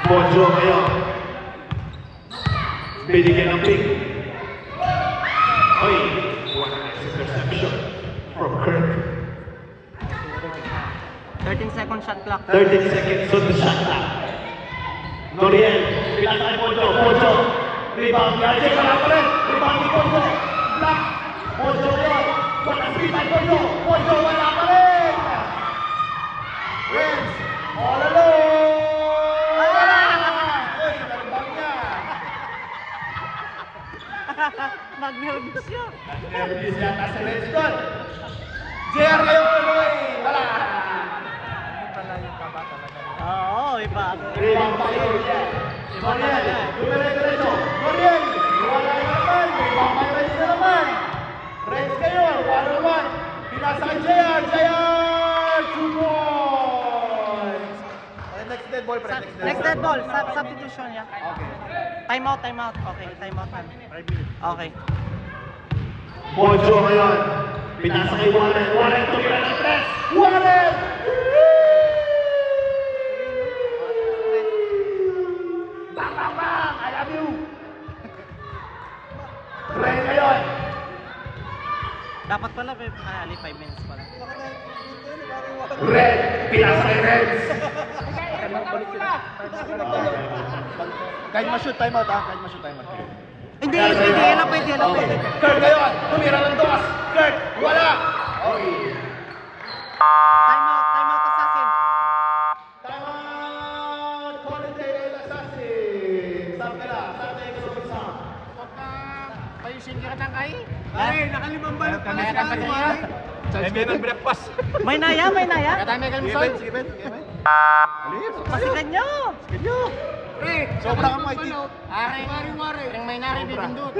Bonjo ngayon. Binigyan ng pick. Oy, one nice interception from Kurt. 13 second shot clock. 30 seconds on the shot clock. Noriel, pinasa kay Pojo. Pojo. Rebound. RJ, wala pa rin. Rebound ni Pojo. Block. Pojo yun. Wala speed by Pojo. Pojo, wala pa rin. Renz. All alone. Wala. Uy, nalibang niya. Mag-nervous yun. Nervous yata si Renz doon. JR ngayon, uy. Wala. Oo, iba. Rebound pa yun. Noriel, dumire-diretso. Noriel, wala na naman. Rebound by Renz na naman. Renz kayo, 1-on-1. Pinasa kay JR. JR, 2 points. Okay, next dead ball, pre. Next dead ball, substitution niya. Okay. Time out. Okay, time out. Okay. Pojo ngayon. Pinasa kay Warren. Warren, tumira ng press. Warren! Bang, bang, bang! I love you! Ray ngayon. Dapat pala, ali 5 minutes pala. Red. Pinasa kay Reds. Kahit ma-shoot, time out, ha? Kahit ma-shoot, time out. Hindi, ilan pwede. Kurt ngayon. Tumira ng dos. Kurt, wala! Okay. Time out, assassin. Tama! Colin Taylor Assassin. Stop ka na. Stop tayo sa umpisa. Payusin ka ng kay? Ay, nakalimang balot pa na sa ano, ay. May naya. Katami ka Sige, limang. Ben. Sige, Ben. Sige, Ben. Pasigan nyo. Pre, Sobra kang mighty. Wari. Yang may nari bibindot.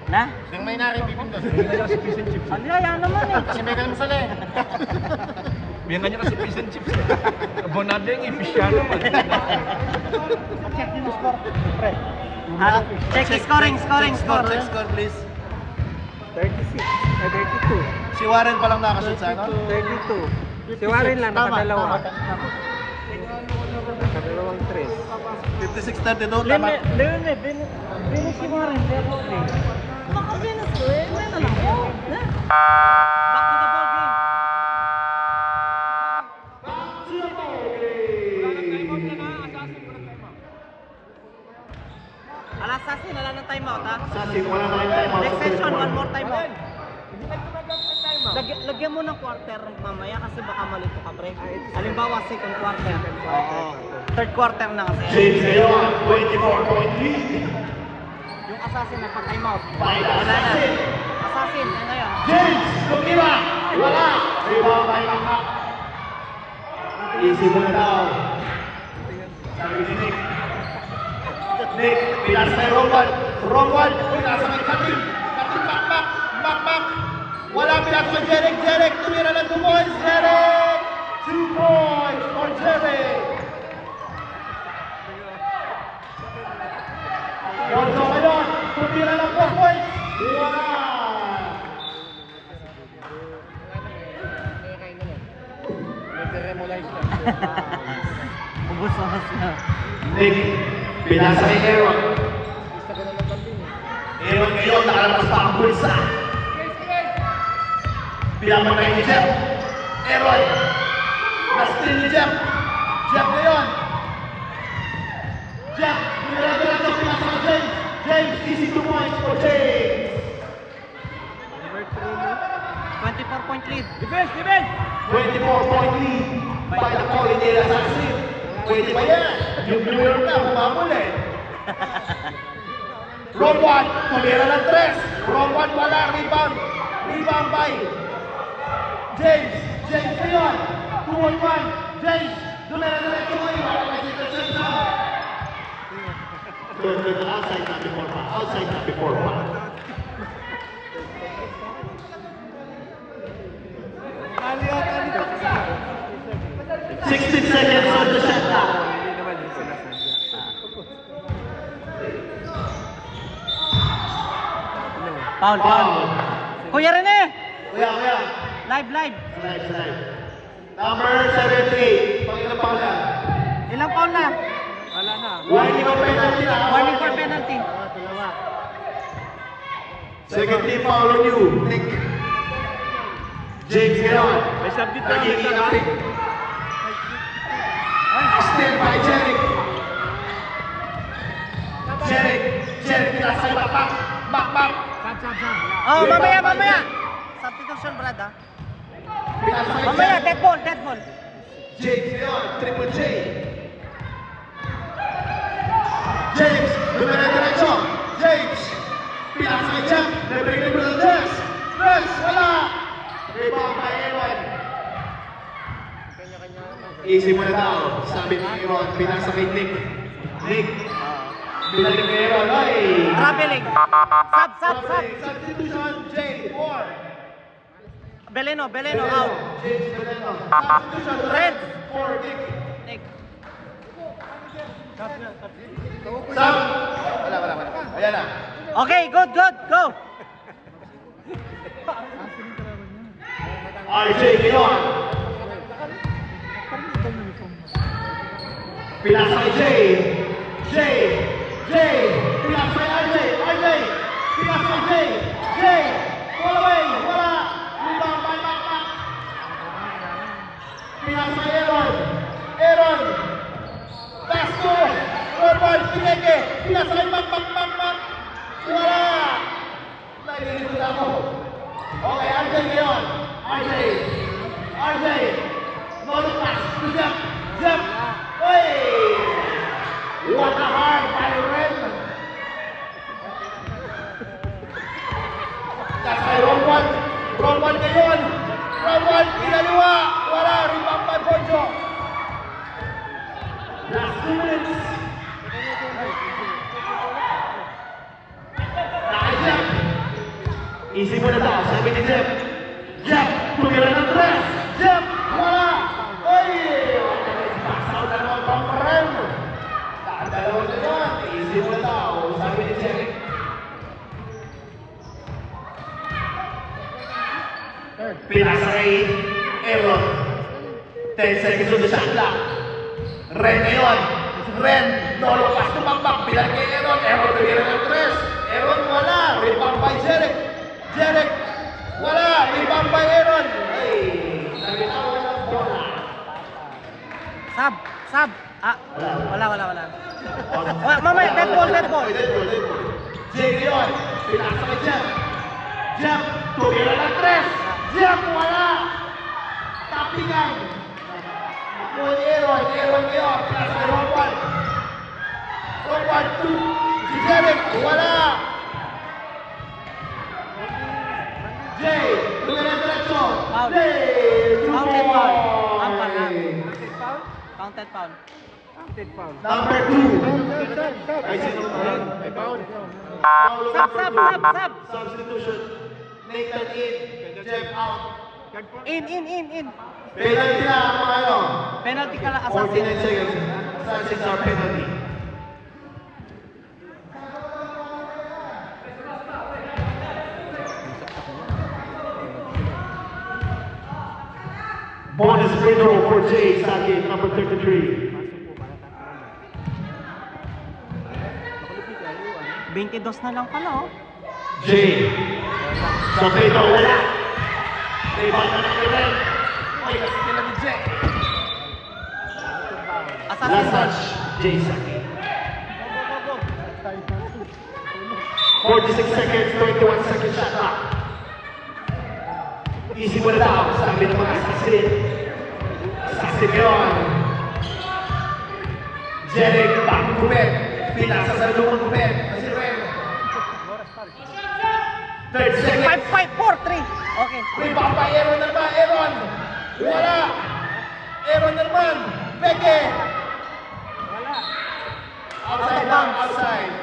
Na? Yang may nari bibindot. Ano yan naman eh. Kasi may mo sala eh. Biar nanya kasih fish and chips. Bonade yang ifishano pa. Check yung score. Pre. Check scoring. Check score, please. 36. 32. Si Warren pa lang nakashoot sa ano? 32. Si Warren lang nakadalawa. Nakadalawang 3. 56-32, tama. Venus si Warren. Maka-Venus ko eh. May na lang ko. Back to the ball game. Assassin, wala ng timeout ha? Assassin, wala na kayong timeout. Next session, one more timeout. Lagyan mo ng quarter mamaya kasi baka malito ka, pre. Halimbawa, second quarter. Oo. Third quarter na kasi. James ngayon, 24-point lead. Yung assassin nagpa-timeout. By the Wala yan. assassin. Assassin, yan na yan. James, tumira. Wala. Rebound by Makmak. Easy mo na daw. Sabi ni Nick. Nick, pinasa kay Romwan. Romwan, pinasa kay Katim. Katim, Makmak. Wala, pinasa kay Jeric. Jeric, tumira ng 2 points. Jeric! 2 points for Jeric. Pojo ngayon, tumira ng 4 points. Wala. Ubus na. Nick, pinasa kay Aaron. Aaron ngayon, nakalabas pa ang bulsa. Pinapatay ni Jeff. Aaron. Na-steal ni Jeff. Jeff ngayon. Jeff, pinasa kay James. James, easy 2 points for James. 24-point lead. 24-point lead by the Colin Taylor Assassin. Pwede ba yan? Yung New York na, humamol eh. Romwan, tumira ng 3. Romwan wala, rebound. Rebound by James. James ngayon. 2-on-1. James, dumira-diretso mo yun. Outside not before pa. Outside not before pa. Ali out, ali pa ka. 16 seconds on the shot clock. Hindi naman yung sinasadya. Foul. Kuya Rene! Kuya. Live. Slide. Number 78. Pangilang pa na. Ilang foul na? Wala na. Warning of penalty na. Warning for penalty. Second team foul on you. Nick. James ngayon. May subject Nagiging active. Extend by Jeric. Jeric, pinasa kay Mac. Oh, mamaya. Substitution, Brad, ha? Pinasa kay Mamaya, Jeric. dead ball. James Leon, Triple J. James, diretso. James, pinasa kay Jack. Nabigay mo ng Dress. Dress, wala. Rebound by Aaron. Easy mo na daw. Sabi ni Aaron, pinasa kay Nick. Nick, pinalik kay Aaron. Ay! Traveling. Sub. Substitution, J4. Beleno, out. James Beleno. Substitution, Red. for Nick. Nick. Sub. Wala. Ayan na. Okay, good, go. RJ Leon. Pinasa kay Jay. Pinasa kay RJ. Pinasa kay Jay. All away. Wala. Rebound by Mac. Pinasa kay Aaron. Pass to Robert Pineke. Pinasa kay Mac. Wala. Nalilito na ako. Okay, RJ Leon. RJ. No pass to Jeff. Oy! What a hard by Ren. That's by Ron 1 ngayon. Ron 1, inaliwa. Wala, rebound by Poncho. Last 2 minutes. Nakay Jeff. Easy mo na daw, sabi ni Jeff. Jeff, tumira ng 3. Jeff, wala. Oy! Pasaw na naman pang Ren. Dalawa na yun. Easy mo na daw, sabi ni Jeff. Pinasa kay Aaron. 10 seconds on the shot clock. Ren ngayon. Ren, no pass to Bambang. Bilang kay Aaron. Aaron tumira ng 3. Aaron wala. Rebound by Jeric. Wala. Rebound by Aaron. Ay, nagitawa ng bola. Sub. Wala. Mamaya, dead ball. Jay Leon, pinasa kay Jeff, tumira ng 3. Jeff, wala. Tapingan. Kung Aaron ngayon, pinasa kay Ron 1 to si Jeric, wala. Jay, tumira ng diretso. Foul. Jay, Counted foul. Counted foul. Number 2. Ay, sino ba? May foul. Sub. Substitution. Nathan in. Jeff out. In. Penalty na ang mga ano. Penalty ka lang, 49 assassin. seconds. Assassins are penalty. Bonus free throw for Jay Saki, number 33. 22 na lang pala, oh. Jay. Sa free throw, wala. Rebound na ng Ren. Ay, kasi nila ni Jay. Assassin. Last touch, Jay Saki. 46 seconds, 21 seconds shot clock. Easy mo na daw, sabi ng mga assassin. Assassin yun. Jeric, bagong gupit. Pinasa sa lumang gupit. Kasi Ren. 30 seconds. 5, 4, 3. Okay. Rebound by Aaron naman. Aaron. Wala. Aaron naman. Peke. Outside lang. Outside.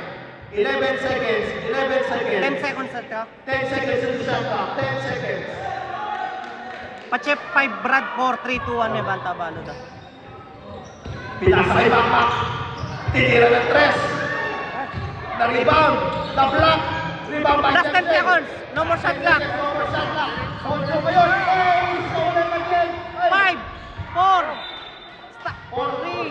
11 seconds. 10 seconds at ka. 10 seconds in the shot clock. 10 seconds. Pachep 5, Brad 4, 3, 2, 1. May banta balo daw. Pinasa kay Bambang. Tinira ng 3. Na-rebound. Na-block. Rebound by Last 10 seconds. No more shot clock. No more shot clock. Poncho pa yun. Oh, stolen again. 5, 4, 3.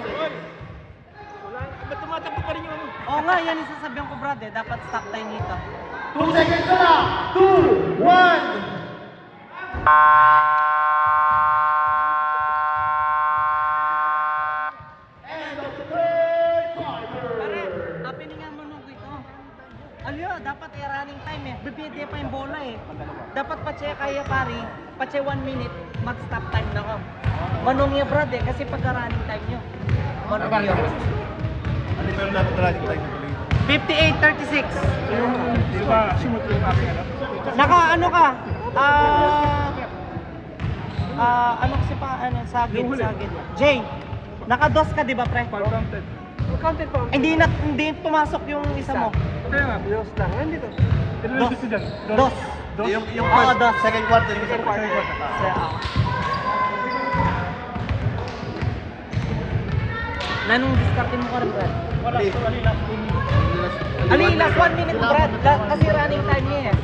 Ba't tumatakbo pa rin yung ano? Oo nga, yan yung sasabihan ko, Brad, eh. Dapat stop tayo nito. 2 seconds na lang. 2, 1. bola eh. Dapat pache kaya pari, pache 1 minute, mag-stop time na ko. Manong yung Brad eh, kasi pagka-running time nyo. Manong yun. Ano pero dapat running time na tuloy? 58-36. Di ba, simot yung aking ano? Naka ano ka? Ano kasi pa, sagid. Jay, naka-dos ka di ba pre? Counted. Counted pa. Hindi pumasok yung isa mo. Kaya nga, bios lang. Nandito. Pero dito dyan. Dos. Yung Oo, first, dos. second quarter, yung Second quarter. Nanong diskarte mo ka rin, Brad? Wala. So, Last 1 minute, Brad. Kasi running time niya eh.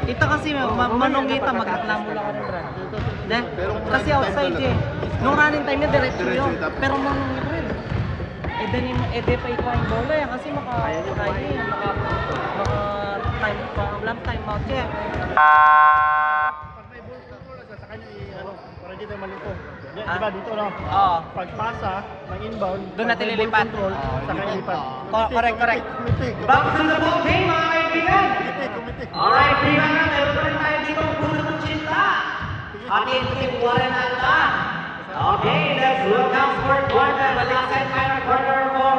Ito kasi manong kita, mag-aklamo lang ka rin, Brad. Kasi outside eh. Nung running time niya, diretso yun. Pero manong niya, Brad. Ede pa ikaw yung bola yan kasi maka time out siya. Pag may ball control sa kanya ano, para hindi tayo malito. Diba dito no? Oo. Pagpasa ng inbound, Doon natin lilipat. sa kanya lipat. Correct. Back to the ball game, mga kaibigan. Alright, kaibigan na, meron pa rin tayo dito puno ng chinta. Ating tipuwaran na ata. Okay, let's welcome for quarter, the last and final quarter for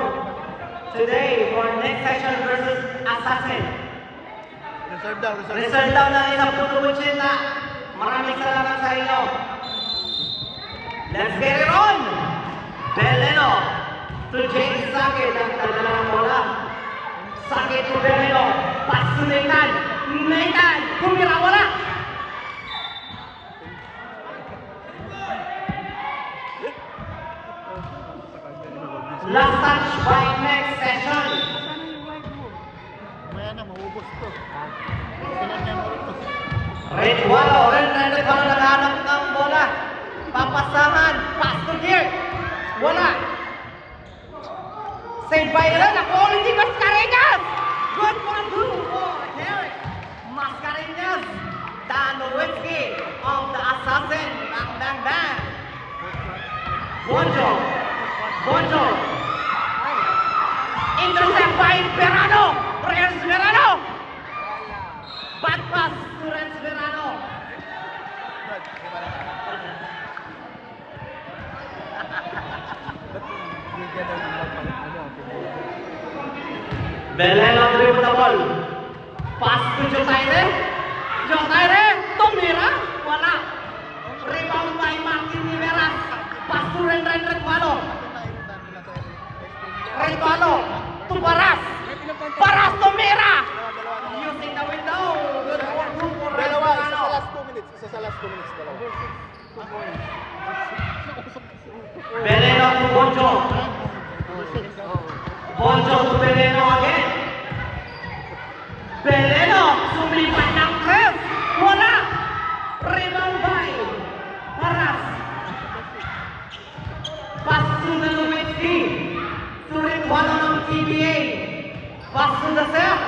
today for next session versus Assassin. Reserve down, Result daw ng isang puno ng chinta. Maraming salamat sa inyo. Let's get it on! Beleno to James Sakit ang tadala ng bola. Sakit to Beleno. Pass to Nathan. Nathan, kumira wala. Last touch by next session. Maya na, maubos to. Kailan memory to. Red Wallo naghahanap ng bola. Papasahan. Pass to Geert. Wala. Save by Ilan. Ako ulit si Mascareñas. Good for two for Derek Mascareñas. Danowitsky of the Assassin. Bang, bang, bang. Bonjo. Intercept by Verano. Renz Verano. Bad pass to Renz Verano. Beleno dribble the ball. Pass to Jotaire. Tumira. Wala. Rebound by Martin Niveras. Pass to Renwalo. To Paras. Paras tumira. Using the window. Good for Dalawa, isa Renwalo. sa last 2 minutes. Isa sa last 2 minutes, dalawa. Beleno to Bonjo. Bonjo to Beleno again. Beleno sumipat ng press. Wala. Rebound by Paras. Pass to the Nowitzki. Sulit wala ng TBA. Pass to the set.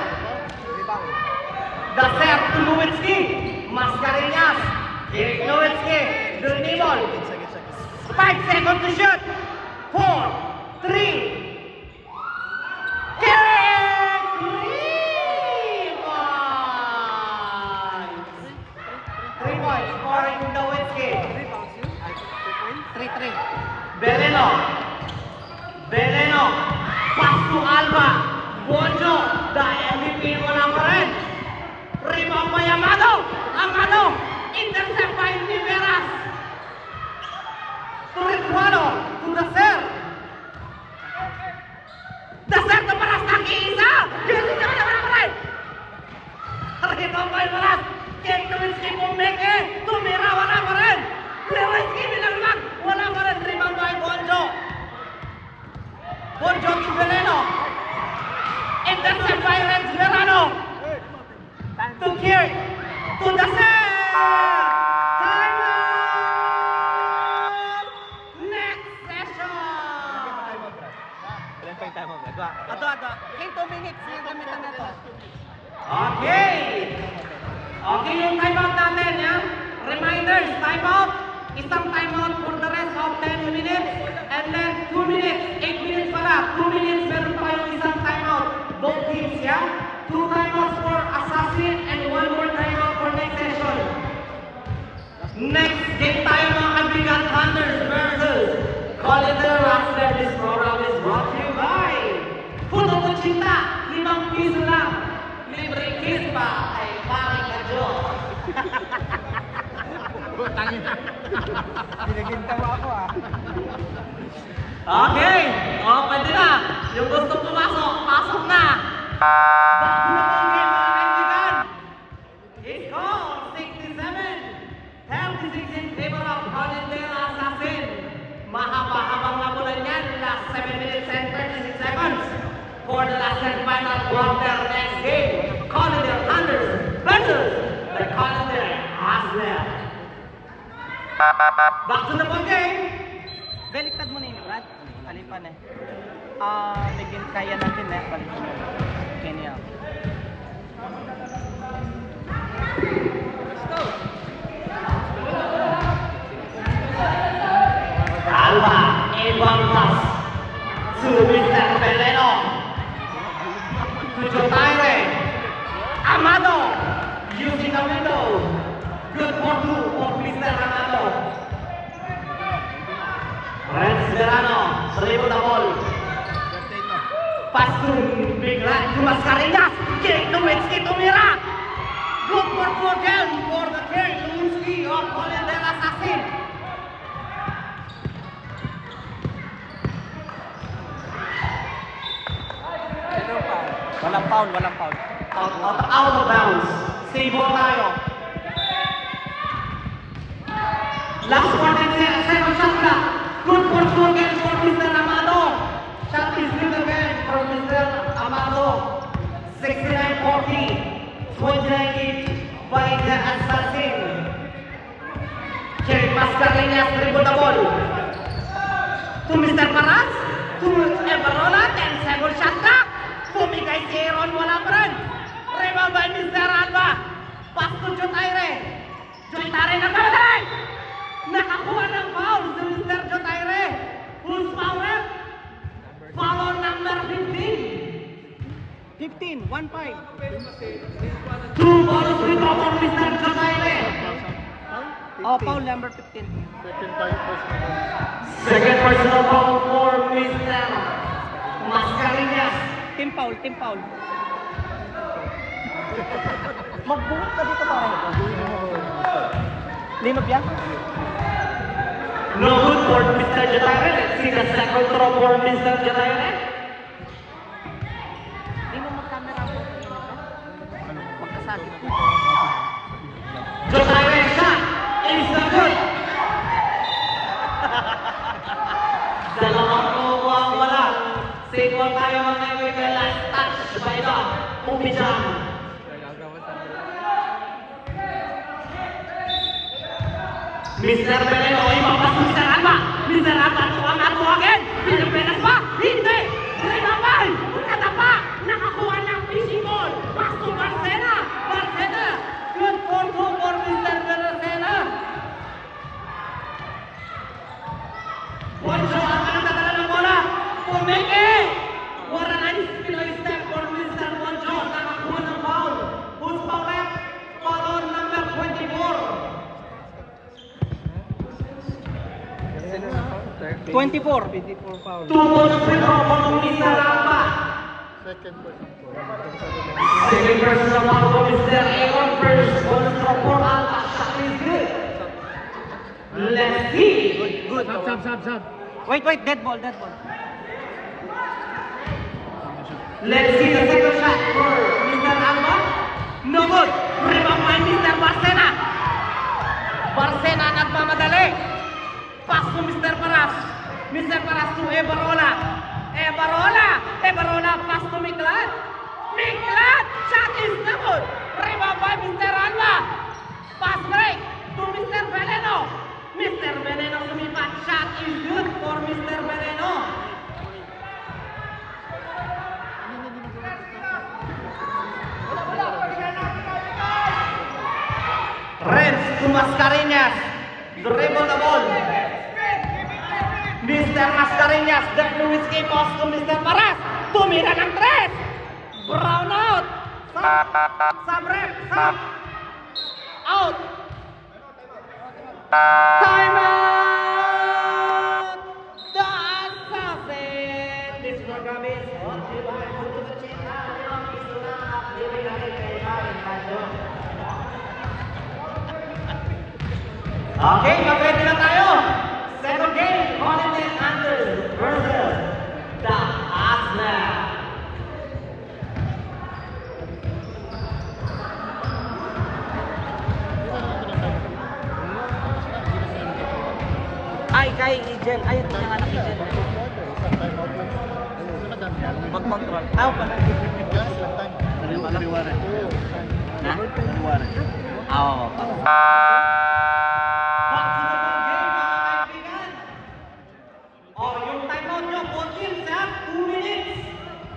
The set to Nowitzki. Mascareñas. Derek Nowitzki. Durnimol. 5 seconds to shoot. 4, 3. Derek Rebound. 3 points scoring Nowitzki. 3-3. Beleno. Pass to Alba. Bonjo. The MVP mo lang pa rin. Rebound by Amado. Intercept by Niveras. To Ritwano. To the serve. The serve to Paras. Nag-iisa. Kasi naman pa rin. Rebound by Paras. Kaya Nowitzki pumeke. Tumira. Wala pa rin. Nowitzki binaglag. Wala pa rin. Rebound by Bonjo. Bonjo to Beleno. Intercept by Renz Verano. To Kier. To the serve. Time out. Next session. Ato. 2 minutes yung gamitan na to. Okay. Okay yung timeout natin, ya. Reminders, timeout. Isang timeout for the rest of 10 minutes. And then 2 minutes, 8 minutes pala. 2 minutes, meron pa yung isang timeout. Both teams, ya. 2 timeouts for Assassin and 1 more timeout for kiss lang. Libre kiss pa kay Pari Kadyo. Pinagintaw ako ah. Okay, pwede na. Yung gusto pumasok, pasok na. Back to the ball game, mga kaibigan. Score 67. 36 in favor of Colindera Assassin. Mahaba-habang nabulan yan. Last 7 minutes and 36 seconds. For the last and final quarter next game. Colindera Hunters versus the Colindera Hustler. Back to the ball game. Baliktad mo na yun, Brad. Alipan eh. Bigyan kaya natin eh. Baliktad mo. Kenya. Alba, Evan Plus, to Mr. Beleno, to Jotaire, Amado, using the window, good for two for Mr. Amado. Renz Verano, dribble the ball. Pass to Big Rat, to Mascarenhas, kick to Winsky, to Mira. Good for Flogel, for the kick, Lewinsky of Colindera Assassin. Walang foul, walang foul. Out of bounds. Save ball tayo. Last 1 second shot clock. Good for two again for Mr. Amado. Shot is good again for Mr. Amado. 69-40. 29 by the Assassin. Jerry Mascarenhas dribble the ball. To Mr. Paras. To Everola. 10 second shot clock. Pumigay si Aaron, wala pa rin. Rebound by Mr. Alba. Pass to Jotaire. Jotaire na kamatay! Nakakuha ng foul si Mr. Jotaire. Who's foul? Foul on number 15. 15, 1-5. 2 balls rebound for Mr. Jotaire. Foul number 15. Second personal foul for Mr. Mascarenhas. Team foul, team foul. Magbuhat ka dito ba? Linog yan? No good for Mr. Jotaire. Let's see the second throw for Mr. Jotaire. Hindi mo mag-camera ako. Magkasagit. Jotaire shot is the good. Dalawang tubo ang wala. Save ball tayo mga kaibigan. Last touch by the Umijan. Mr. Beleno, ipapas Mr. Alba. Mr. Alba, tuwag-tuwagin. Pinapenas ba? Hindi. Rinabay. Natapa. Nakakuha ng fishing ball. Pass to Barcena. Barcena. Good for two for Mr. Barcena. Poncho, ang nakadala ng bola. Pumeke. Warang anis Pinoy step for Mr. Poncho. Nakakuha ng foul. Who's foul left? Foul on number 24. 24 foul. 2 balls withdraw for Mr. Alba. Second personal foul for Mr. Aaron. First bonus for Alba. Shot is good. Let's see. Good. Sub. Wait, dead ball. Let's see the second shot for Mr. Alba. No good. Rebound by Mr. Barcena. Barcena nagmamadali. Pass to Mr. Paras. Mr. Paras to Ebarola. Ebarola pass to Miklat. Shot is good. Rebound by Mr. Alba. Pass break to Mr. Beleno. Mr. Beleno sumipat. Shot is good for Mr. Beleno. Renz to Mascarenhas. Dribble the ball. Mr. Mascarenhas. That Lewinsky pass to Mr. Paras. Tumira ng 3. Brown out. Sub. Out. Time out. The Assassin. This program is brought to you by Futuga China. Okay, mag-ready na tayo. Second game, Colin Anders versus the Hustler. Ay, kay Ijen. Ay, ito yung anak Ijen. Mag-control. Ah, pala. Na? Oo. Back-to-the-ball game, mga kaibigan. Oh, yung timeout nyo, both teams, ha? 2 minutes.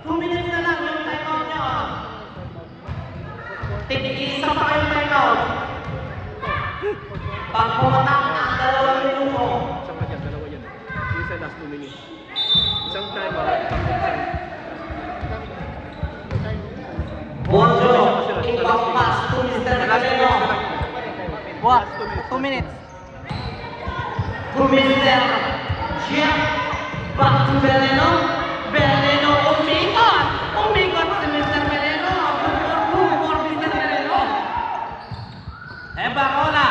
2 minutes na lang yung timeout nyo, ha? Tig-isa pa kayong timeout. Pag pumatak ang 2 minuto, Isang pa dyan, dalawa yan. Isa last 2 minutes. Isang time, tapos isang. Bonjo, inbound pass to Mr. Galeno. What? 2 minutes. To Mr. Jeff. Back to Beleno. Beleno umikot. Umikot si Mr. Beleno. Good for Mr. Beleno. Barola.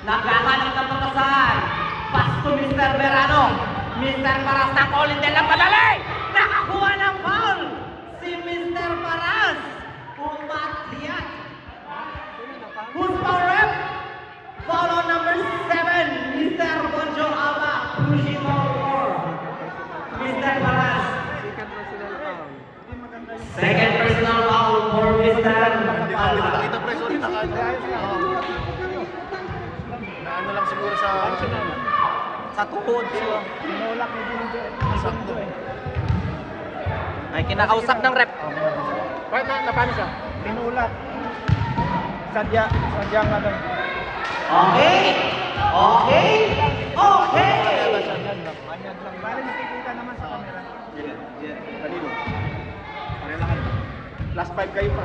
Naghahanap ng patasahan. Pass to Mr. Verano. Mr. Paras na Colin de la Padalay. Nakakuha ng foul. Si Mr. Paras. Umakyat. Who's foul rep? Foul on number 7. Mr. Bonjo Alba. Pushing foul 4. Mr. Paras. Second personal foul for Mr. Alba. Nakita pre, sorry, naano lang siguro sa Sa tuhod. Sinulak ni Binjo. sakto. Ay, kinakausap ng rep. Paano siya? Pinulak. Sadya nga doon. Okay. Okay. Okay. Bali nakikita naman sa camera. Kanino? Parelaan. Last 5 kayo pa.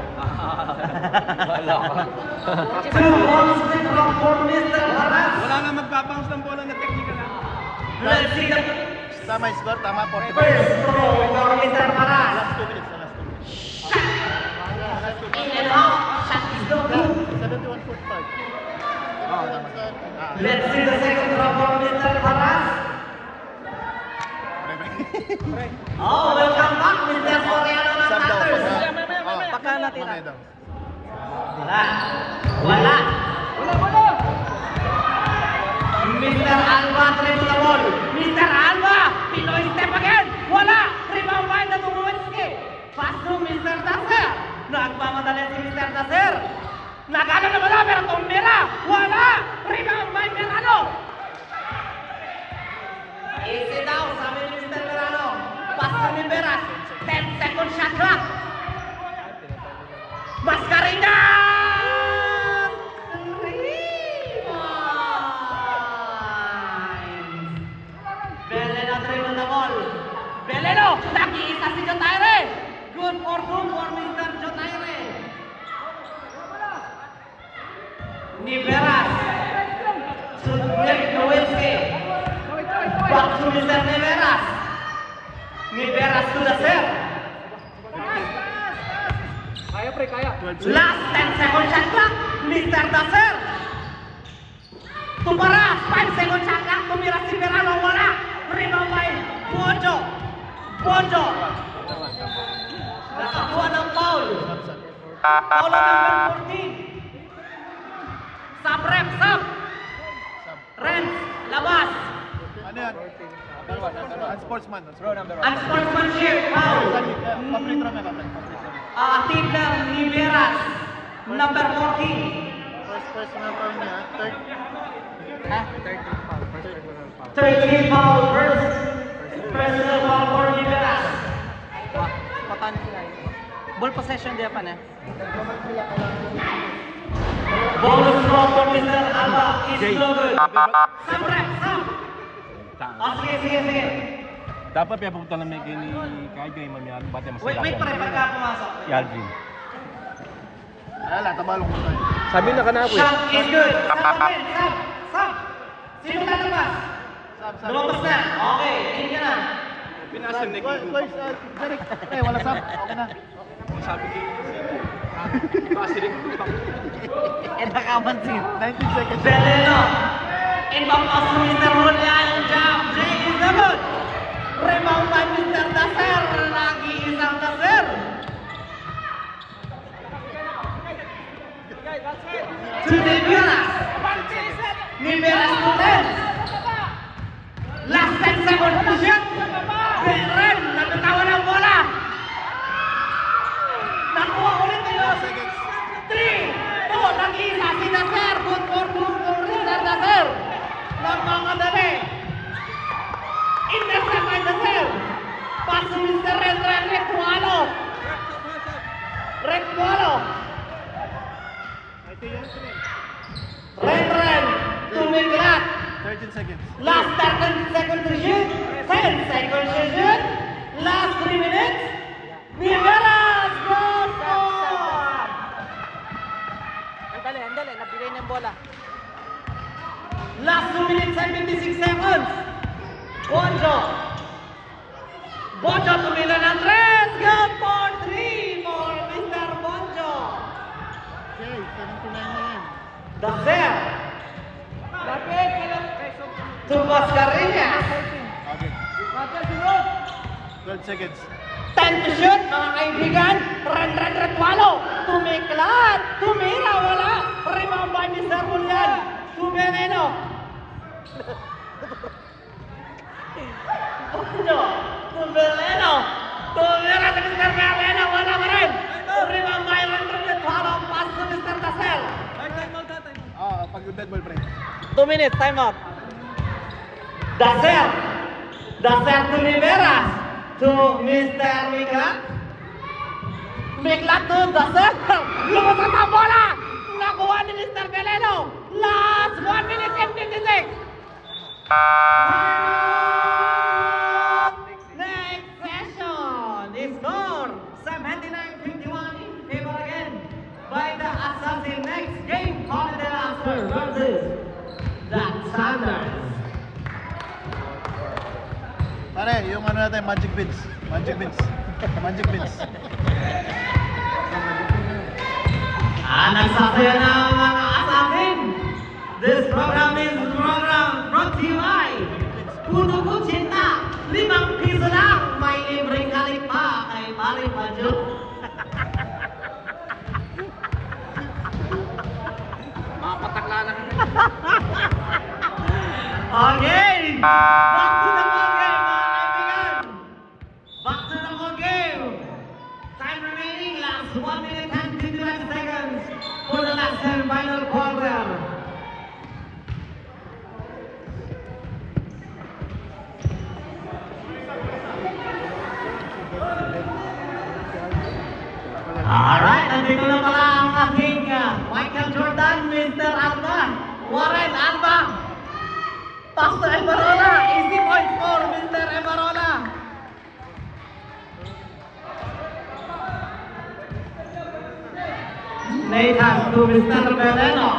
Wala ka. 2 balls for Mr. Paras. Wala nga magpapangs ng bola na technical na. Let's see the Tama yung score, tama, 45. first throw for Mr. Paras. Last 2 minutes, last 2 minutes. In and out. Shot is no good. 71-45. Let's see the second throw for Mr. Paras. Oh, welcome back, Mr. Soriano ng Sab daw, Thunder. Baka natira. mamaya daw. Wala. Wala. Mr. Alba, try to the ball. Mr. Alba, Pinoy step again. Wala. Rebound by the Tubuwinski. Pass to Mr. Daser. Nagmamadali si Mr. Daser. Nagano na wala, pero tumbira. Wala. Rebound by Verano. Easy daw, sabi ni Mr. Verano. Pass to Niveras. 10 second shot clock. Mascarenhas! Beleno dribble the ball. Beleno! Nag-iisa si Jotaire! Good for Mr. Jotaire. Niveras. To Nick Nowinski. Back to Mr. Niveras. Niveras to the set. Kaya pre, kaya. Last 10 second shot clock, Mr. Daser. Tumara, 5 second shot clock, tumira si Verano, wala. Rebound by Bonjo. Bonjo. Nakakuha ng foul. Foul on number 14. Sub rep, sub. Renz, labas. Ano yan? Unsportsman. Unsportsmanship, foul. Paprint ram yan, paprint. Tignan ni Veras, number 14. First personal foul niya, third. 13 foul, first personal foul for Niveras. Patan sila. Ball possession dia pa na. Bonus throw for Mr. Alba is no good. Samre, Sam. Sige. Dapat kaya pupunta na may ni Kagay, mamaya bate mas Wait, pare, pagka pumasok. Si Alvin. Wala, tabalong mo tayo. Sabi na ka na po eh. Shot is good. Sam. Sino lalabas? Lumabas na. Okay, in ka na. Pinasa ni Where's Derek? Wala sab. Okay na. Sabi ko Nakapansin. 19 seconds. Veneno. Inbound pass to Mr. Julian. Jump. Jay is good. Rebound by Mr. Daser. Lagi isang Daser. To Niveras. Niveras to Lens. Last 10 seconds to shoot. Beren. Nagtatawan ang bola. Nakuha ulit nila. 3, 2, nag-isa si Daser. Good for Mr. Daser. Nagmamadali. Intercept by Daser. Pass to Mr. Renren Recualo. Recualo. Renren to Migrat. 13 seconds. Last 30 seconds to shoot. 10 seconds to shoot. Last 3 minutes. Niveras, good score! Andali. Nabigay niya yung bola. Last 2 minutes and 56 seconds. Bonjo. Bonjo to Milan Andres. Good for 3 for Mr. Bonjo. Okay, 79 na yan. Daser. To Mascareñas. Okay. 12 seconds. 10 to shoot, mga kaibigan. Renren Recualo. Tumiklat. Tumira. Wala. Rebound by Mr. Julian. To Veneno. Bonjo. To Veneno. Tumira sa Mr. Veneno. Wala pa rin. Rebound by Renren Recualo. Pass to Mr. Daser. Pag-dead ball, pre. 2 minutes, time out. Daser. Daser to Niveras. To Mr. Miklat. Miklat to Daser. Lumusot ang bola. Nakuha ni Mr. Veneno. Last 1 minute and 56. Next session is score 79-51 in favor again by the Assassin. Next game, Holiday Lasker versus the Thunders. Pare, yung ano natin, magic beans. Magic beans. Magic beans. Nagsasaya na ang mga Assassin. This program is brought to you by Puno ko Cinta. 5 piso lang. May libreng halik pa kay Pari Panjo. Mapatakla na. Okay! Back to the ball game, mga kaibigan! Back to the ball game! Time remaining, last 1 minute and 59 seconds for the last and final quarter. Alright, nandito na pala ang ating Michael Jordan, Mr. Alba, Warren Alba. Pass to Evarola. Easy points for Mr. Evarola. Nathan to Mr. Veneno.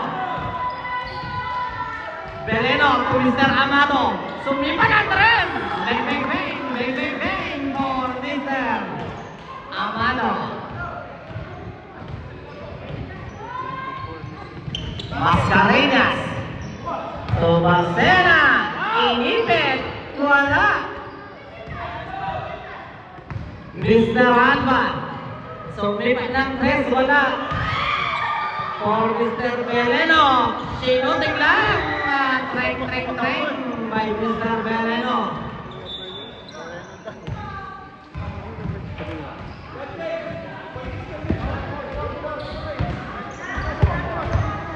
Veneno to Mr. Amado. Sumipan Andres. Bang for Mr. Amado. Mascareñas. To Barcena. Inipit. Wala. Mr. Alban. Sumipat ng 3. Wala. For Mr. Veneno. Sinuting lang. Track by Mr. Veneno.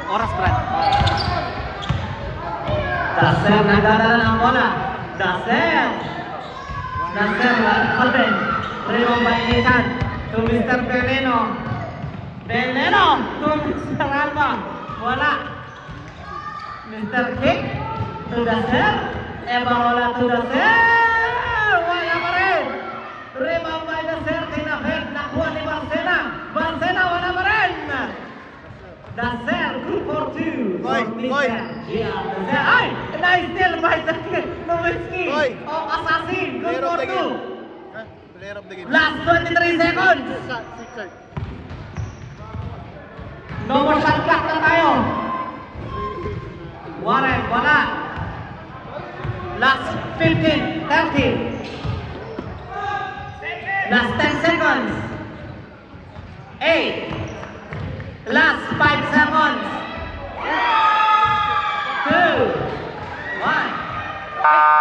Oras, Brad. Daser nagdadala ng bola. Daser Alden. Rebound by Nathan. To Mr. Veneno. Veneno to Mr. Alba. Wala. Mr. Kick to Daser. Evarola to Daser. Wala pa rin. Rebound by Daser. Tinapit. Nakuha ni Barcena. Barcena wala pa rin. Daser, good for 2. Boy, boy. Yeah, Daser. Ay! Nice steal by the Nowitzki Boy. of Assassin. Good Player for of the 2. game. Player of the game. Last 23 seconds. No more shot clock na tayo. Warren, wala. Last 15, 30. Last 10 seconds. 8. Last 5 seconds. 2. 1.